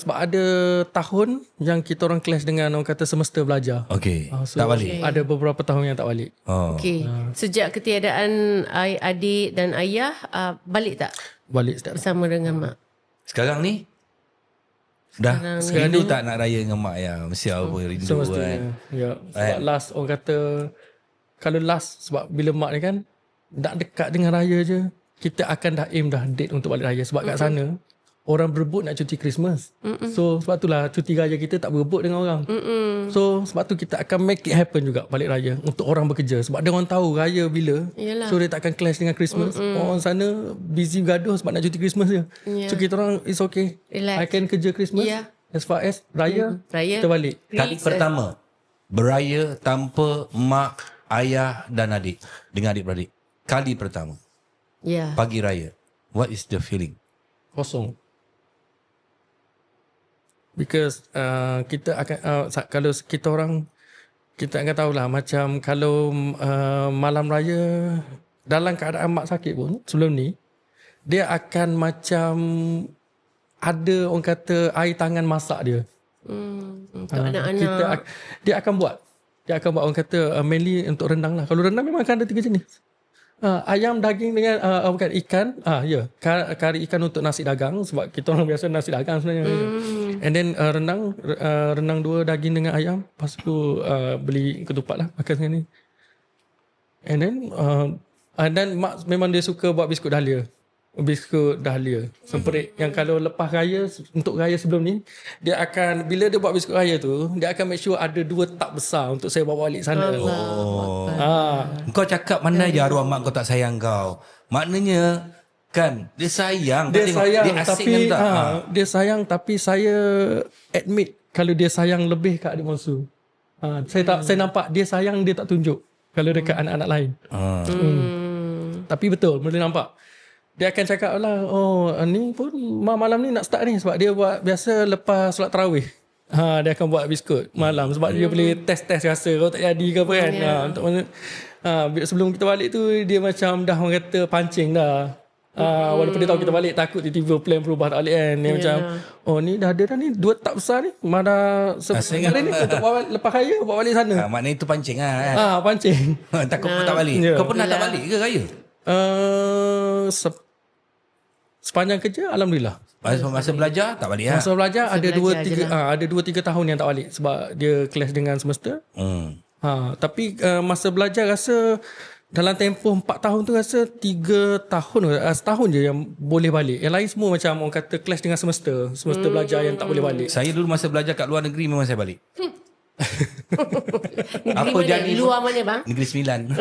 sebab ada tahun yang kita orang clash dengan orang kata semester belajar. Okey. So Tak balik. ada beberapa tahun yang tak balik. Okey. Sejak ketiadaan adik dan ayah, balik tak Balik setiap bersama dengan mak? Sekarang ni dah rindu tak nak raya dengan mak ya? Mesti apa rindu kan. semestinya. Ya. Sebab last orang kata kalau last sebab bila mak ni kan nak dekat dengan raya je, kita akan dah aim dah date untuk balik raya. Sebab kat sana orang berebut nak cuti Christmas. So sebab itulah cuti raya kita tak berebut dengan orang. So sebab tu kita akan make it happen juga balik raya untuk orang bekerja. Sebab dia orang tahu raya bila. Yalah. So dia tak akan clash dengan Christmas. Orang sana busy gaduh sebab nak cuti Christmas je. So kita orang it's okay. Relax. I can kerja Christmas. As far as raya, Raya. kita balik. Kali pertama beraya tanpa mak, ayah dan adik dengan adik-beradik. Kali pertama Ya. pagi raya. What is the feeling? Kosong. Because kita akan kalau kita orang kita akan tahulah macam kalau malam raya dalam keadaan mak sakit pun sebelum ni dia akan macam ada orang kata air tangan masak dia. Untuk anak-anak. Dia akan buat orang kata mainly untuk rendang lah. Kalau rendang memang akan ada 3 jenis. Ayam, daging dengan bukan ikan. Kari ikan untuk nasi dagang sebab kita orang biasa nasi dagang sebenarnya. And then rendang 2, daging dengan ayam. Lepas tu beli ketupat lah makan dengan ni. And then mak memang dia suka buat biskut dahlia. Semperit yang kalau lepas raya, untuk raya sebelum ni, dia akan bila dia buat biskut raya tu, dia akan make sure ada 2 tub besar untuk saya bawa balik sana. Kau cakap mana je arwah mak kau tak sayang kau. Maknanya kan dia sayang. Dia Kau tengok, sayang dia asik tapi kan tak? dia sayang tapi saya admit kalau dia sayang lebih kat adik Monsu. Saya nampak dia sayang, dia tak tunjuk kalau dekat anak-anak lain. Tapi betul boleh nampak. Dia akan cakap lah, ni pun malam ni nak start ni sebab dia buat biasa lepas solat tarawih. Dia akan buat biskut malam sebab dia boleh test rasa kalau tak jadi ke apa kan. Untuk sebelum kita balik tu dia macam dah orang kata pancing dah. Walaupun dia tahu kita balik, takut tiba-tiba plan berubah tak balik kan. Dia macam, oh ni dah ada dah ni 2 tak besar ni. Mana sebenarnya ni untuk bawa lepas raya, bawa balik sana. Maknanya itu pancing lah kan. Pancing. Takut pun tak balik. Ya. Kau pernah tak balik ke raya? Sepanjang kerja, alhamdulillah. Masa belajar tak balik lah. Masa belajar Masa ada belajar 2-3 je lah. ada 2-3 tahun yang tak balik sebab dia clash dengan semester. Tapi masa belajar rasa dalam tempoh 4 tahun tu rasa 3 tahun setahun je yang boleh balik. Yang lain semua macam orang kata clash dengan semester belajar yang tak boleh balik. Saya dulu masa belajar kat luar negeri memang saya balik. Negeri mana? Di luar mana bang? Negeri Sembilan.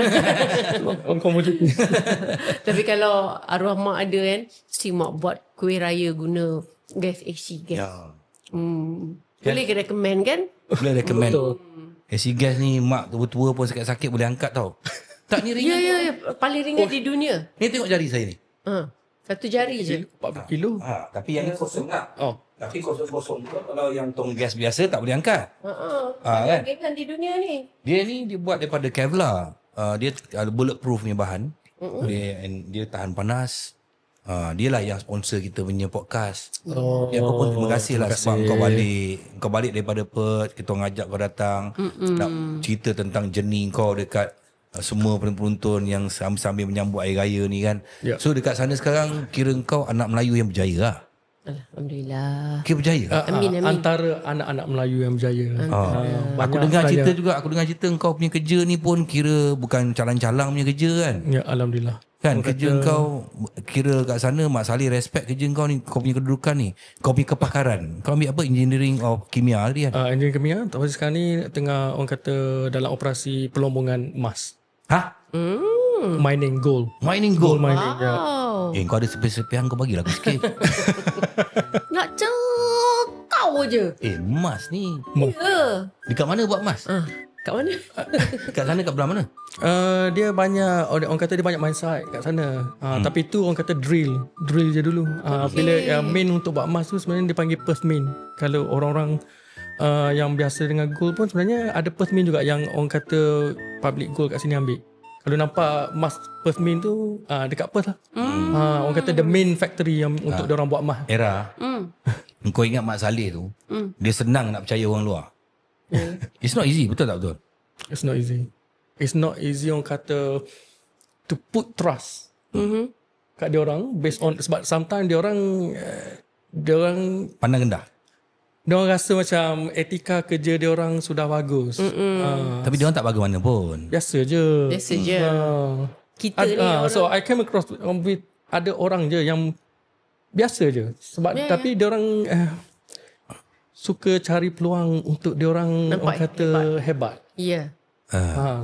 Orang komoditi. Tapi kalau arwah mak ada kan, mesti mak buat kuih raya guna gas AC gas. Ya. Boleh ke recommend kan? Boleh recommend. AC gas ni mak tua-tua pun sakit-sakit boleh angkat tau. Tak ni ringan. Ya. Paling ringan di dunia. Ni tengok jari saya ni. Satu jari je. 40 kilo. Tapi yang ni kosong tak? Oh. Tapi kosong-kosong tu kalau yang tong gas biasa tak boleh angkat. Kan? Kan di dunia ni. Dia ni dia buat daripada Kevlar. Dia bulletproof punya bahan. Dia tahan panas. Dia lah yang sponsor kita punya podcast. Dia apa pun terima kasih lah sebab kau balik daripada Perth, kita ngajak kau datang nak cerita tentang journey kau dekat semua penonton yang sambil menyambut Hari Raya ni kan. So dekat sana sekarang kira kau anak Melayu yang berjaya lah. Alhamdulillah. Kira berjaya. Amin. Antara anak-anak Melayu yang berjaya. Aku dengar cerita kau punya kerja ni pun kira bukan calang-calang punya kerja kan. Ya, alhamdulillah. Kan kerja kau kira kat sana Mak Saleh respect kerja kau ni, kau punya kedudukan ni, kau punya kepakaran. Kau ambil apa? Engineering of kimia tadi kan? Engineering kimia. Tapi sekarang ni tengah orang kata dalam operasi pelombongan emas. Mining gold. Mining gold. Mining. Ya. Kau ada sepihan kau bagilah aku sikit. Nak cekau je. Emas ni. Ya. Dekat mana buat emas? Kat mana? Kat sana kat belah mana? Dia banyak orang kata dia banyak mine site kat sana. Tapi tu orang kata drill je dulu. Bila main untuk buat emas tu sebenarnya dia panggil Perth main. Kalau orang-orang yang biasa dengan gold pun sebenarnya ada Perth main juga yang orang kata public gold kat sini ambil. Kalau nampak emas Perth main tu dekat Perth lah. Orang kata the main factory yang untuk dia orang buat emas. Era. Kau ingat Mak Saleh tu? Dia senang nak percaya orang luar. It's not easy, betul tak betul? It's not easy. It's not easy orang kata to put trust kat dia orang based on sebab sometimes dia orang Pandang rendah. dia orang rasa macam etika kerja dia orang sudah bagus. Tapi dia orang tak bagaimana pun. Biasa je. Biasa je. Kita ni orang. So I came across with ada orang je yang biasa je sebab tapi dia orang suka cari peluang untuk dia orang orang kata hebat. Ya.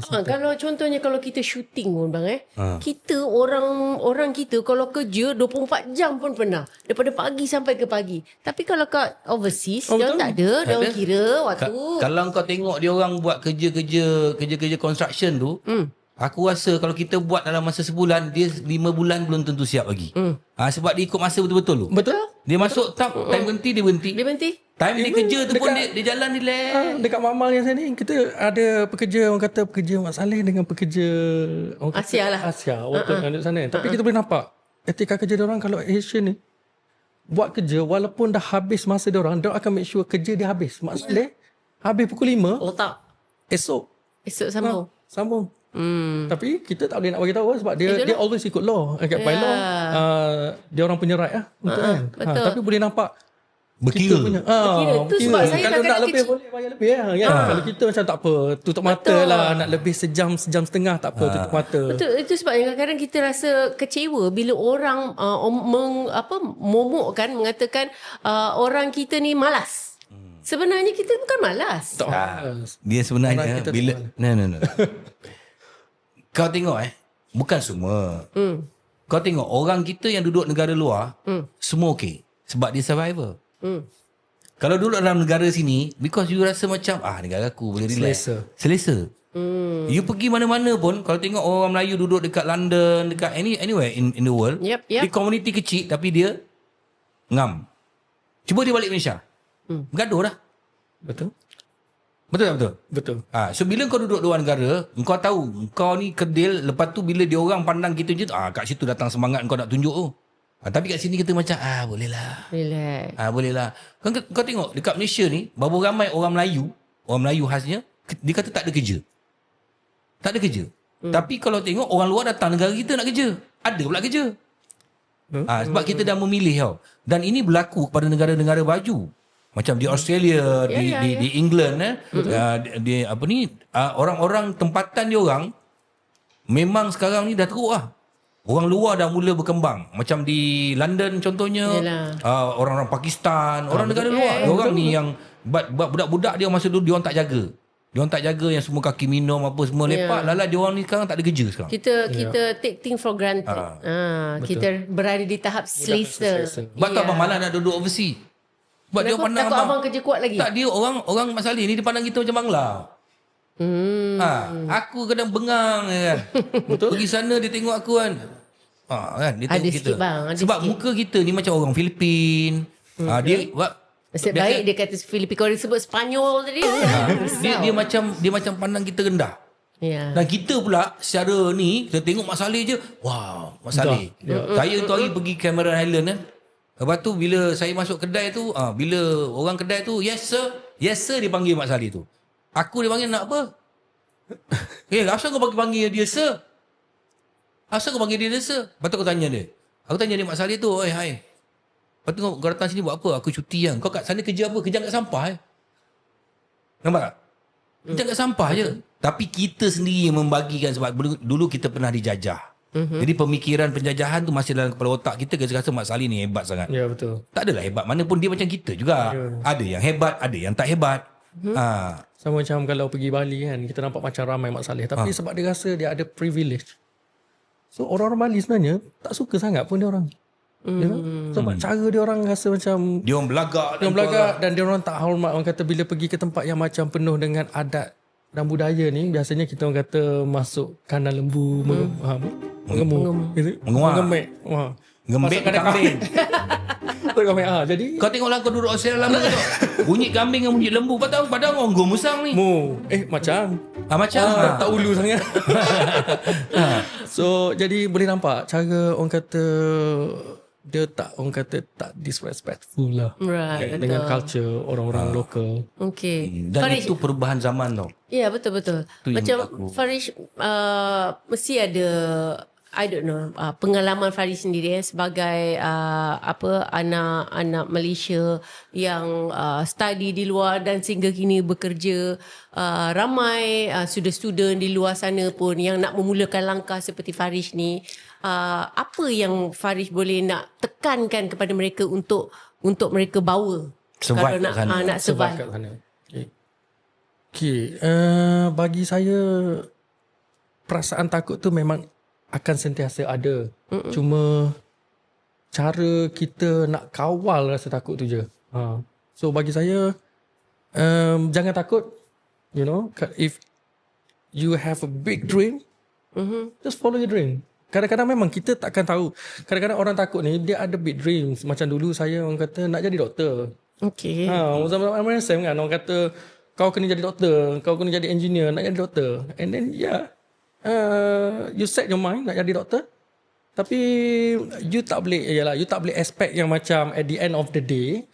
So Kalau contohnya kalau kita shooting pun bang kita orang kita kalau kerja 24 jam pun pernah daripada pagi sampai ke pagi. Tapi kalau kat overseas dia tak ada, dia orang kira waktu. Kalau kau tengok dia orang buat kerja construction tu, aku rasa kalau kita buat dalam masa sebulan, dia 5 bulan belum tentu siap lagi. Sebab dia ikut masa betul-betul tu. betul? Dia masuk time berhenti dia berhenti. Dia berhenti. Time dia kerja tu pun dia jalan relax. Dekat Mamal yang saya ni kita ada pekerja orang kata pekerja Mak Saleh dengan pekerja orang kata Asia lah. Asia worker kat sana. Tapi kita boleh nampak etika kerja dia orang kalau Asian ni buat kerja walaupun dah habis masa dia orang akan make sure kerja dia habis. Mak Saleh habis pukul 5 Otak. esok Sambung. sambung. Tapi kita tak boleh nak bagi tahu sebab dia always ikut law. By law dia orang punya right lah untuk kan. betul. Tapi boleh nampak Berkira. kita punya Berkira. Tu sebab saya kalau nak kadang-kadang lebih boleh bayar lebih lah kan. Kalau kita macam tak apa tutup mata lah, nak lebih sejam setengah tak apa tutup mata. Betul, itu sebab kadang-kadang kita rasa kecewa bila orang momokkan mengatakan orang kita ni malas. Sebenarnya kita bukan malas. Tak. Dia sebenarnya Orang kita bila no. Kau tengok bukan semua. Kau tengok orang kita yang duduk negara luar semua okey sebab dia survivor. Kalau duduk dalam negara sini because you rasa macam negara aku boleh relax. Selesa. You pergi mana-mana pun kalau tengok orang Melayu duduk dekat London, dekat anywhere in the world, Yep. di community kecil tapi dia ngam. Cuba dia balik Malaysia. Bergaduh dah. Betul. Betul tak betul? Betul. So bila kau duduk luar negara, kau tahu kau ni kedil, lepas tu bila dia orang pandang kita je, kat situ datang semangat kau nak tunjuk tu. Tapi kat sini kita macam boleh lah. Relax. Boleh lah. Kau tengok dekat Malaysia ni berapa ramai orang Melayu khasnya dia kata tak ada kerja. Tak ada kerja. Tapi kalau tengok orang luar datang negara kita nak kerja. Ada pula kerja. Sebab kita dah memilih tau. Dan ini berlaku kepada negara-negara baju. Macam di Australia, di England di apa ni orang-orang tempatan dia orang memang sekarang ni dah teruk lah. Orang luar dah mula berkembang. Macam di London contohnya, orang-orang Pakistan, orang negara luar. Orang ni yang budak-budak dia masa dulu dia orang tak jaga. Dia orang tak jaga yang semua kaki minum apa semua lepak. Lala dia orang ni sekarang tak ada kerja sekarang. Kita take thing for granted. Kita berada di tahap selesa. Sebab tu abang malas nak duduk overseas. Sebab dia orang pandang takut abang kerja kuat lagi. Tak, dia orang Mat Salleh ni dia pandang kita macam Bangla. Aku kadang bengang kan. Betul. Pergi sana dia tengok aku kan. Kan dia tengok Ada kita. sikit bang, ada sebab sikit. muka kita ni macam orang Filipin. Dia Nasib baik dia kata Filipin. Kalau dia sebut Spanyol tadi. dia macam pandang kita rendah. Ya. Dan kita pula secara ni kita tengok Mat Salleh je, wow, Mat Salleh. Saya tu hari pergi Cameron Highland kan. Lepas tu bila saya masuk kedai tu, bila orang kedai tu, yes sir dia panggil Mat Salleh tu. Aku dia panggil nak apa? Asal kau panggil dia sir? Asal kau panggil dia sir? Lepas tu aku tanya dia. Aku tanya dia Mat Salleh tu, hai. Lepas tu kau datang sini buat apa? Aku cuti kan. Kau kat sana kerja apa? Kerja kat sampah Nampak tak? Kerja kat sampah je. Tapi kita sendiri yang membagikan sebab dulu kita pernah dijajah. Jadi pemikiran penjajahan tu masih dalam kepala otak kita. Kita rasa Mat Salleh ni hebat sangat. Ya, betul. Tak adalah hebat. Mana pun dia macam kita juga. Ada yang hebat, ada yang tak hebat. Sama macam kalau pergi Bali kan, kita nampak macam ramai Mat Salleh. Tapi sebab dia rasa dia ada privilege. So orang-orang Bali sebenarnya tak suka sangat pun dia orang. You know? Sebab cara dia orang rasa macam Dia orang belagak. dia orang belagak dan dia orang tak hormat. Orang kata bila pergi ke tempat yang macam penuh dengan adat dan budaya ni, biasanya kita orang kata masuk kanan lembu, mengemuk, mengemek. Gembek kambing. Jadi Kau tengoklah kau duduk Australia lama tu. Bunyi kambing dengan bunyi lembu. Padahal orang musang ni. macam Macam tak ulu sangat. So jadi boleh nampak cara orang kata dia tak, orang kata tak disrespectful lah. Right, dengan betul. culture orang-orang lokal. Okay. Dan itu perubahan zaman tau. Ya, betul-betul. Tu yang Macam aku- Farish mesti ada, I don't know, pengalaman Farish sendiri sebagai anak Malaysia yang study di luar dan sehingga kini bekerja. Ramai student di luar sana pun yang nak memulakan langkah seperti Farish ni. Apa yang Farish boleh nak tekankan kepada mereka untuk mereka bawa Survive kalau kat sana. nak survive. kat sana. Okay. Bagi saya perasaan takut tu memang akan sentiasa ada. Cuma cara kita nak kawal rasa takut tu je. So bagi saya jangan takut. You know, if you have a big dream, just follow your dream. Kadang-kadang memang kita takkan tahu. Kadang-kadang orang takut ni dia ada big dreams. Macam dulu saya orang kata nak jadi doktor. Okay. Zaman MSM kan orang kata kau kena jadi doktor, kau kena jadi engineer, nak jadi doktor. And then you set your mind nak jadi doktor. Tapi you tak boleh expect yang macam at the end of the day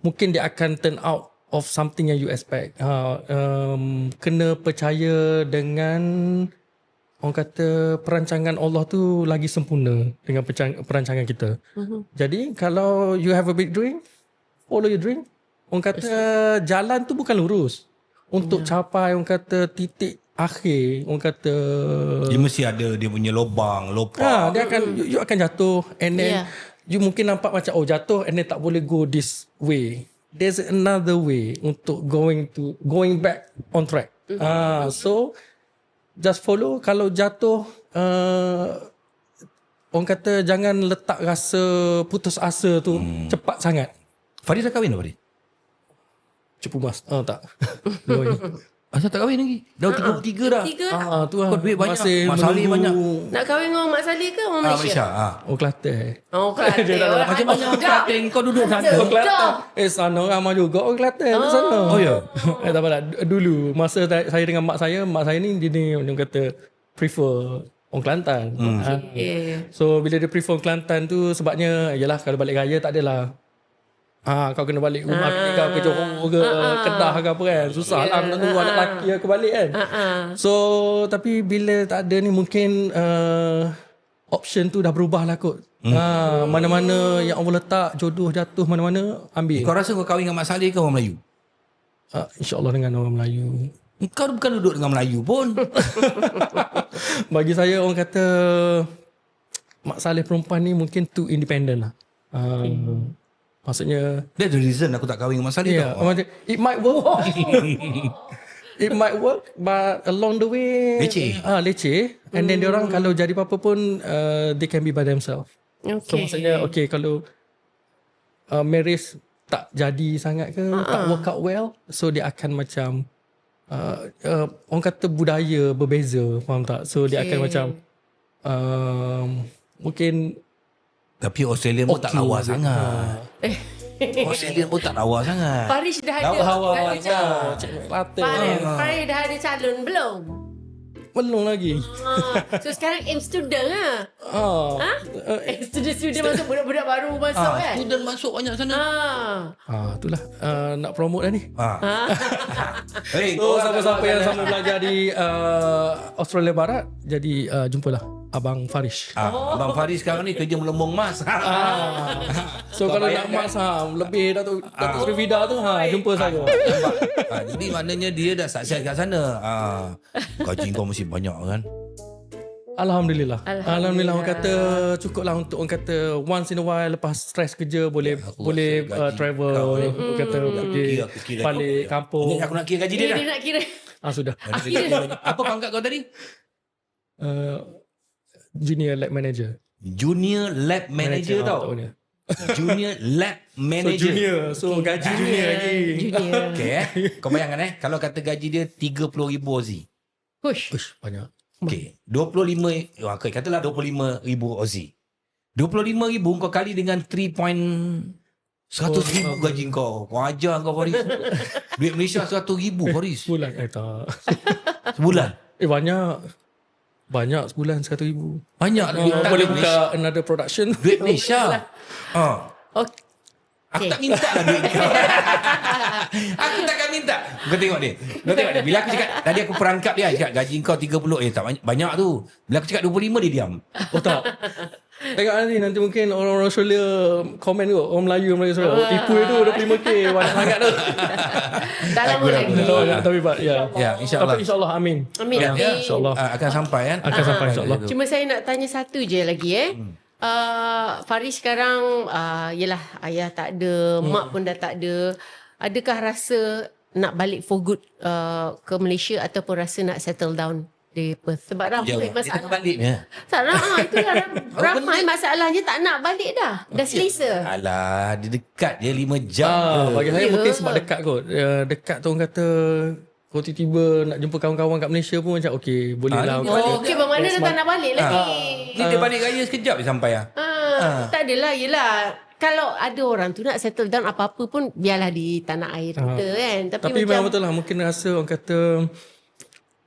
mungkin dia akan turn out of something yang you expect. Kena percaya dengan orang kata perancangan Allah tu lagi sempurna dengan perancangan kita. Jadi kalau you have a big dream, follow your dream. Orang kata jalan tu bukan lurus. Untuk capai orang kata titik akhir, orang kata Dia mesti ada dia punya lubang, lopak. dia akan you akan jatuh and then you mungkin nampak macam jatuh and then tak boleh go this way. There's another way untuk going back on track. So just follow. Kalau jatuh orang kata jangan letak rasa putus asa tu cepat sangat. Farid dah kahwin dah Farid? Cepu mas. Tak. Belum lagi. Asal tak kahwin lagi? Dah 33 dah. Tiga Tu lah. Kau duit banyak, Masih Mak Salleh menunggu banyak. nak kahwin dengan Mak Salleh ke orang Malaysia? Malaysia. Kelantan. Oh, Kelantan. Macam mana orang Kelantan kau duduk sana? Sana ramai juga orang Kelantan di sana. Oh ya. Tak apa. Dulu masa saya dengan mak saya ni dia ni orang kata prefer orang Kelantan. So bila dia prefer orang Kelantan tu sebabnya yalah kalau balik raya tak adalah kau kena balik rumah kau ke Johor ke Kedah ke apa kan. Susah lah nak tunggu anak lelaki aku balik kan. So tapi bila tak ada ni mungkin option tu dah berubah lah kot. Mana-mana yang Allah letak jodoh jatuh mana-mana ambil. Kau rasa kau kahwin dengan Mak Saleh ke orang Melayu? InsyaAllah dengan orang Melayu. Kau bukan duduk dengan Melayu pun. Bagi saya orang kata Mak Saleh perempuan ni mungkin too independent lah. Maksudnya That's the reason aku tak kahwin dengan Mak Saleh tau. it might work. It might work, but along the way leceh. And then diorang kalau jadi apa-apa pun they can be by themselves. So maksudnya kalau marriage tak jadi sangat ke, tak work out well, so dia akan macam orang kata budaya berbeza, faham tak? So dia akan macam mungkin. Tapi Australian pun tak lawa sangat. Australian pun tak lawa sangat. Farish dah ada. Farish dah ada calon belum? Belum lagi. So sekarang aim student lah. Student masuk, budak-budak baru masuk kan. Student masuk banyak sana. Itulah nak promote dah ni. Hey, So siapa-siapa yang sama belajar di Australia Barat, jadi jumpalah Abang Farish. Abang Faris sekarang ni kerja melembung emas. So kalau nak emas lebih Datuk Seri Vida tu jumpa saya. Jadi maknanya dia dah sukses kat sana. Gaji kau mesti banyak kan? Alhamdulillah orang kata cukup lah untuk orang kata once in a while lepas stres kerja boleh travel, orang kata pergi balik kampung. Ini aku nak kira gaji dia dah. Dia nak kira. Sudah. Apa pangkat kau tadi? Junior lab manager. Junior lab manager tau. Junior lab manager. So gaji junior lagi. Okay Kau bayangkan kalau kata gaji dia 30,000 Aussie. Push. Banyak. Okay 25, katalah 25,000 Aussie. 25,000 kau kali dengan 100,000 gaji kau. Kau ajar kau Faris. Duit Malaysia 100,000 Faris. Sebulan tak. Sebulan. Banyak sebulan 100,000. Banyak duit Boleh Malaysia. buka another production. Duit Malaysia. Aku tak minta lah duit kau. Aku takkan minta. Kau tengok dia. Bila aku cakap, tadi aku perangkap dia. Cakap gaji kau 30. Tak banyak tu. Bila aku cakap 25, dia diam. Tak. Tengok nanti mungkin orang-orang Australia komen kot. Orang Melayu Australia. Tipu itu 25k. Banyak sangat tu. Tak lama lagi. Tapi Ya, insyaAllah. Tapi insyaAllah amin. Amin. InsyaAllah. Akan sampai kan? Akan sampai insyaAllah. Cuma saya nak tanya satu je lagi Farish sekarang yelah ayah tak ada, mak pun dah tak ada. Adakah rasa nak balik for good ke Malaysia ataupun rasa nak settle down di Perth? Sebab ramai Dia masalah. balik ni. Tak nak, itulah ramai masalahnya tak nak balik dah. Dah selesa. Alah, dia dekat je 5 jam. Bagi saya mungkin sebab dekat kot. Dekat tu orang kata kalau tiba-tiba nak jumpa kawan-kawan kat Malaysia pun macam okey, boleh lah. Okey, bermakna dah tak nak balik lagi. Ni dia balik raya sekejap je sampai lah. Tak adalah, yelah. Kalau ada orang tu nak settle down apa-apa pun biarlah di tanah air kita kan. Tapi memang betul lah, mungkin rasa orang kata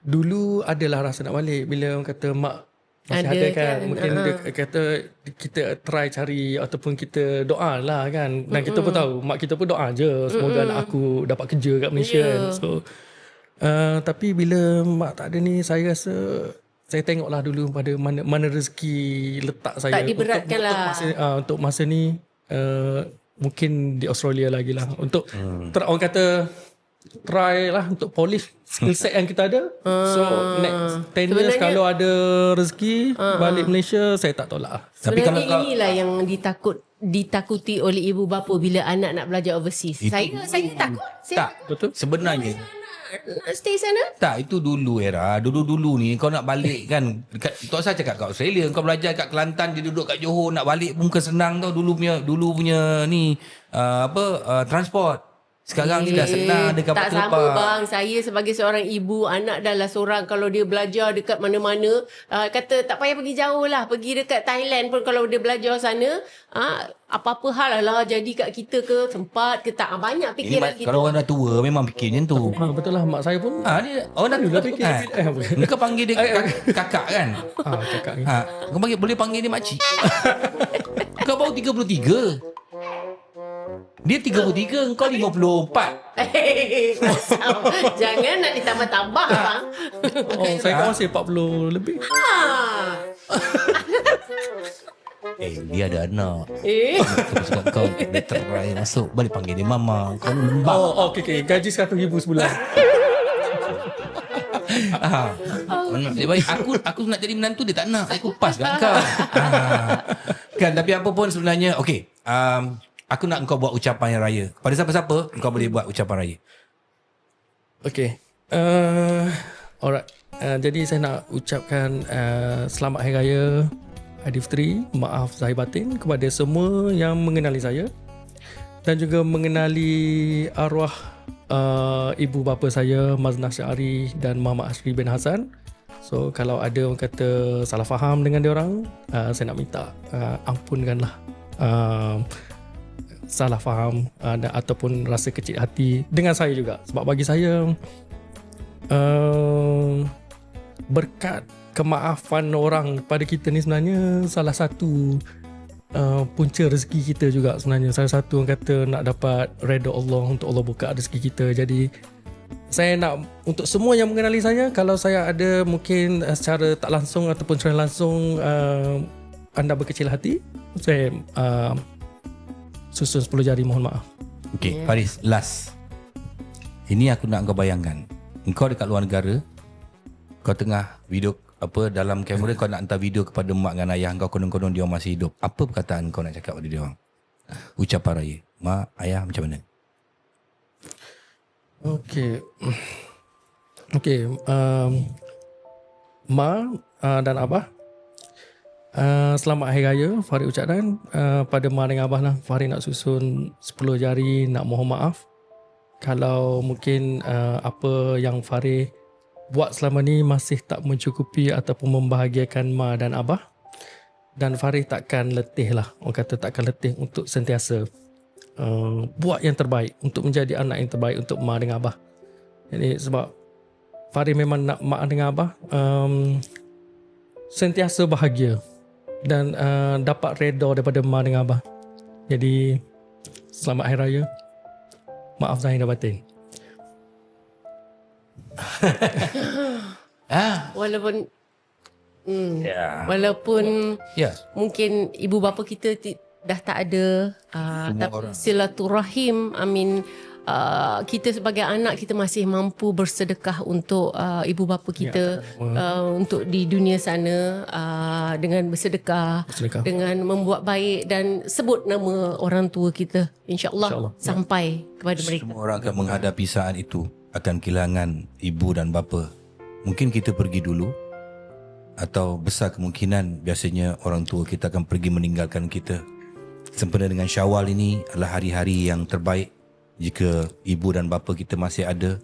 dulu adalah rasa nak balik bila orang kata mak masih ada kan. Mungkin dia kata kita try cari ataupun kita doa lah kan. Dan kita pun tahu mak kita pun doa je semoga anak aku dapat kerja kat Malaysia kan. So tapi bila mak tak ada ni, saya rasa saya tengoklah dulu pada mana rezeki letak saya. Tak diberatkan lah. Untuk masa ni mungkin di Australia lagi lah. Untuk orang kata try lah untuk polish skill set yang kita ada. So next 10 years kalau ada rezeki balik Malaysia, saya tak tolak. Tapi kalau sebenarnya inilah yang ditakuti oleh ibu bapa bila anak nak belajar overseas. Saya takut. Tak, betul. Sebenarnya Nak stay sana? tak, itu dulu era. Dulu ni kau nak balik kan. Tak usah cakap kat Australia. Kau belajar kat Kelantan, dia duduk kat Johor, nak balik pun bukan senang tau. Dulu punya ni transport. Sekarang ni dah senang dekat tak sama bang. Saya sebagai seorang ibu, anak dah lah seorang. Kalau dia belajar dekat mana-mana, kata tak payah pergi jauh lah, pergi dekat Thailand pun kalau dia belajar sana, apa-apa hal lah jadi kat kita ke, sempat ke tak, banyak fikiran kita. Kalau orang dah tua memang fikir macam tu. Betul lah, mak saya pun Dia orang dah tua fikir. Kau panggil dia kakak kan? kakak ni. Kau boleh panggil dia makcik. Kau baru 33. Dia 33, kau 54. Jangan nak ditambah-tambah bang. Saya kan masih 40 lebih. Dia ada anak. Kau dia try masuk, balik panggil dia mama. Kau lembab. Okay. Gaji 100,000 sebulan. Dia baik. Aku nak jadi menantu, dia tak nak. Aku pas kat kau. Kan, tapi apa pun sebenarnya, okay. Aku nak kau buat ucapan raya. Pada siapa-siapa, kau boleh buat ucapan raya. Okay. Alright. Jadi saya nak ucapkan selamat Hari Raya Aidilfitri, maaf zahir batin kepada semua yang mengenali saya dan juga mengenali arwah ibu bapa saya Maznah Syari dan Muhammad Ashri bin Hassan. So kalau ada orang kata salah faham dengan diorang, saya nak minta ampunkanlah salah faham ataupun rasa kecil hati dengan saya juga. Sebab bagi saya berkat kemaafan orang pada kita ni sebenarnya salah satu punca rezeki kita juga sebenarnya. Salah satu orang kata nak dapat redha Allah, untuk Allah buka rezeki kita. Jadi saya nak untuk semua yang mengenali saya, kalau saya ada mungkin secara tak langsung ataupun secara langsung anda berkecil hati, saya susun 10 jari, mohon maaf. Okay, Faris, last. Ini aku nak kau bayangkan. Engkau dekat luar negara, kau tengah video dalam kamera, kau nak hantar video kepada mak dengan ayah kau, konon-konon dia masih hidup. Apa perkataan kau nak cakap pada dia orang? Ucapan raya. Mak, ayah macam mana? Okay. Ma dan abah, selamat Hari Raya. Farid ucapkan pada Ma dengan abah lah. Farid nak susun 10 jari, nak mohon maaf kalau mungkin apa yang Farid buat selama ni masih tak mencukupi ataupun membahagiakan Ma dan abah. Dan Farid takkan letih lah, orang kata takkan letih untuk sentiasa buat yang terbaik, untuk menjadi anak yang terbaik untuk Ma dengan abah. Jadi sebab Farid memang nak Ma dengan abah sentiasa bahagia dan dapat redha daripada Ma dengan abah. Jadi selamat Hari Raya, maaf zahir dan batin. Walaupun walaupun mungkin ibu bapa kita dah tak ada, tapi silaturahim, kita sebagai anak kita masih mampu bersedekah untuk ibu bapa kita, untuk di dunia sana, dengan bersedekah, dengan membuat baik dan sebut nama orang tua kita, InsyaAllah sampai kepada mereka. Semua orang akan menghadapi saat itu, akan kehilangan ibu dan bapa. Mungkin kita pergi dulu, atau besar kemungkinan biasanya orang tua kita akan pergi meninggalkan kita. Sempena dengan Syawal ini adalah hari-hari yang terbaik. Jika ibu dan bapa kita masih ada,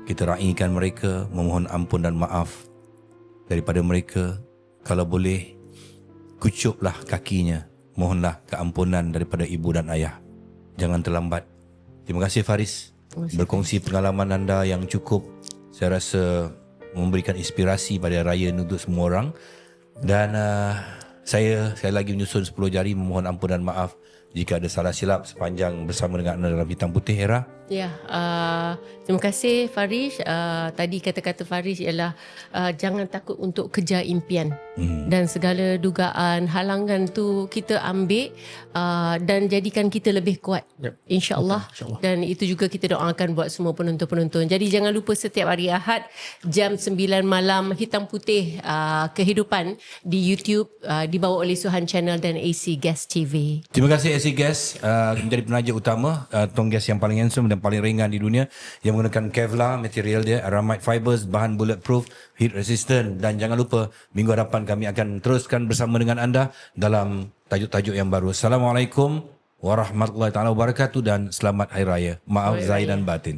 kita raikan mereka, memohon ampun dan maaf daripada mereka. Kalau boleh, kucuplah kakinya, mohonlah keampunan daripada ibu dan ayah. Jangan terlambat. Terima kasih Faris, berkongsi pengalaman anda yang cukup, saya rasa memberikan inspirasi pada raya ni untuk semua orang. Dan saya sekali lagi menyusun 10 jari, memohon ampun dan maaf jika ada salah silap sepanjang bersama dengan anda dalam Hitam Putih Era. Ya, terima kasih Faris. Tadi kata-kata Faris ialah jangan takut untuk kejar impian, dan segala dugaan halangan tu kita ambil dan jadikan kita lebih kuat, InsyaAllah. Dan itu juga kita doakan buat semua penonton-penonton. Jadi jangan lupa setiap hari Ahad jam 9 malam Hitam Putih Kehidupan di YouTube, dibawa oleh Suhan Channel dan AC Guest TV. Terima kasih AC Guest, menjadi penaja utama, Tong Guest yang paling handsome dan paling ringan di dunia, yang menggunakan Kevlar material dia, Aramide Fibers, bahan bulletproof, heat resistant. Dan jangan lupa minggu hadapan kami akan teruskan bersama dengan anda dalam tajuk-tajuk yang baru. Assalamualaikum warahmatullahi taala wabarakatuh dan selamat hari raya. Maaf Hari zahir raya. dan batin.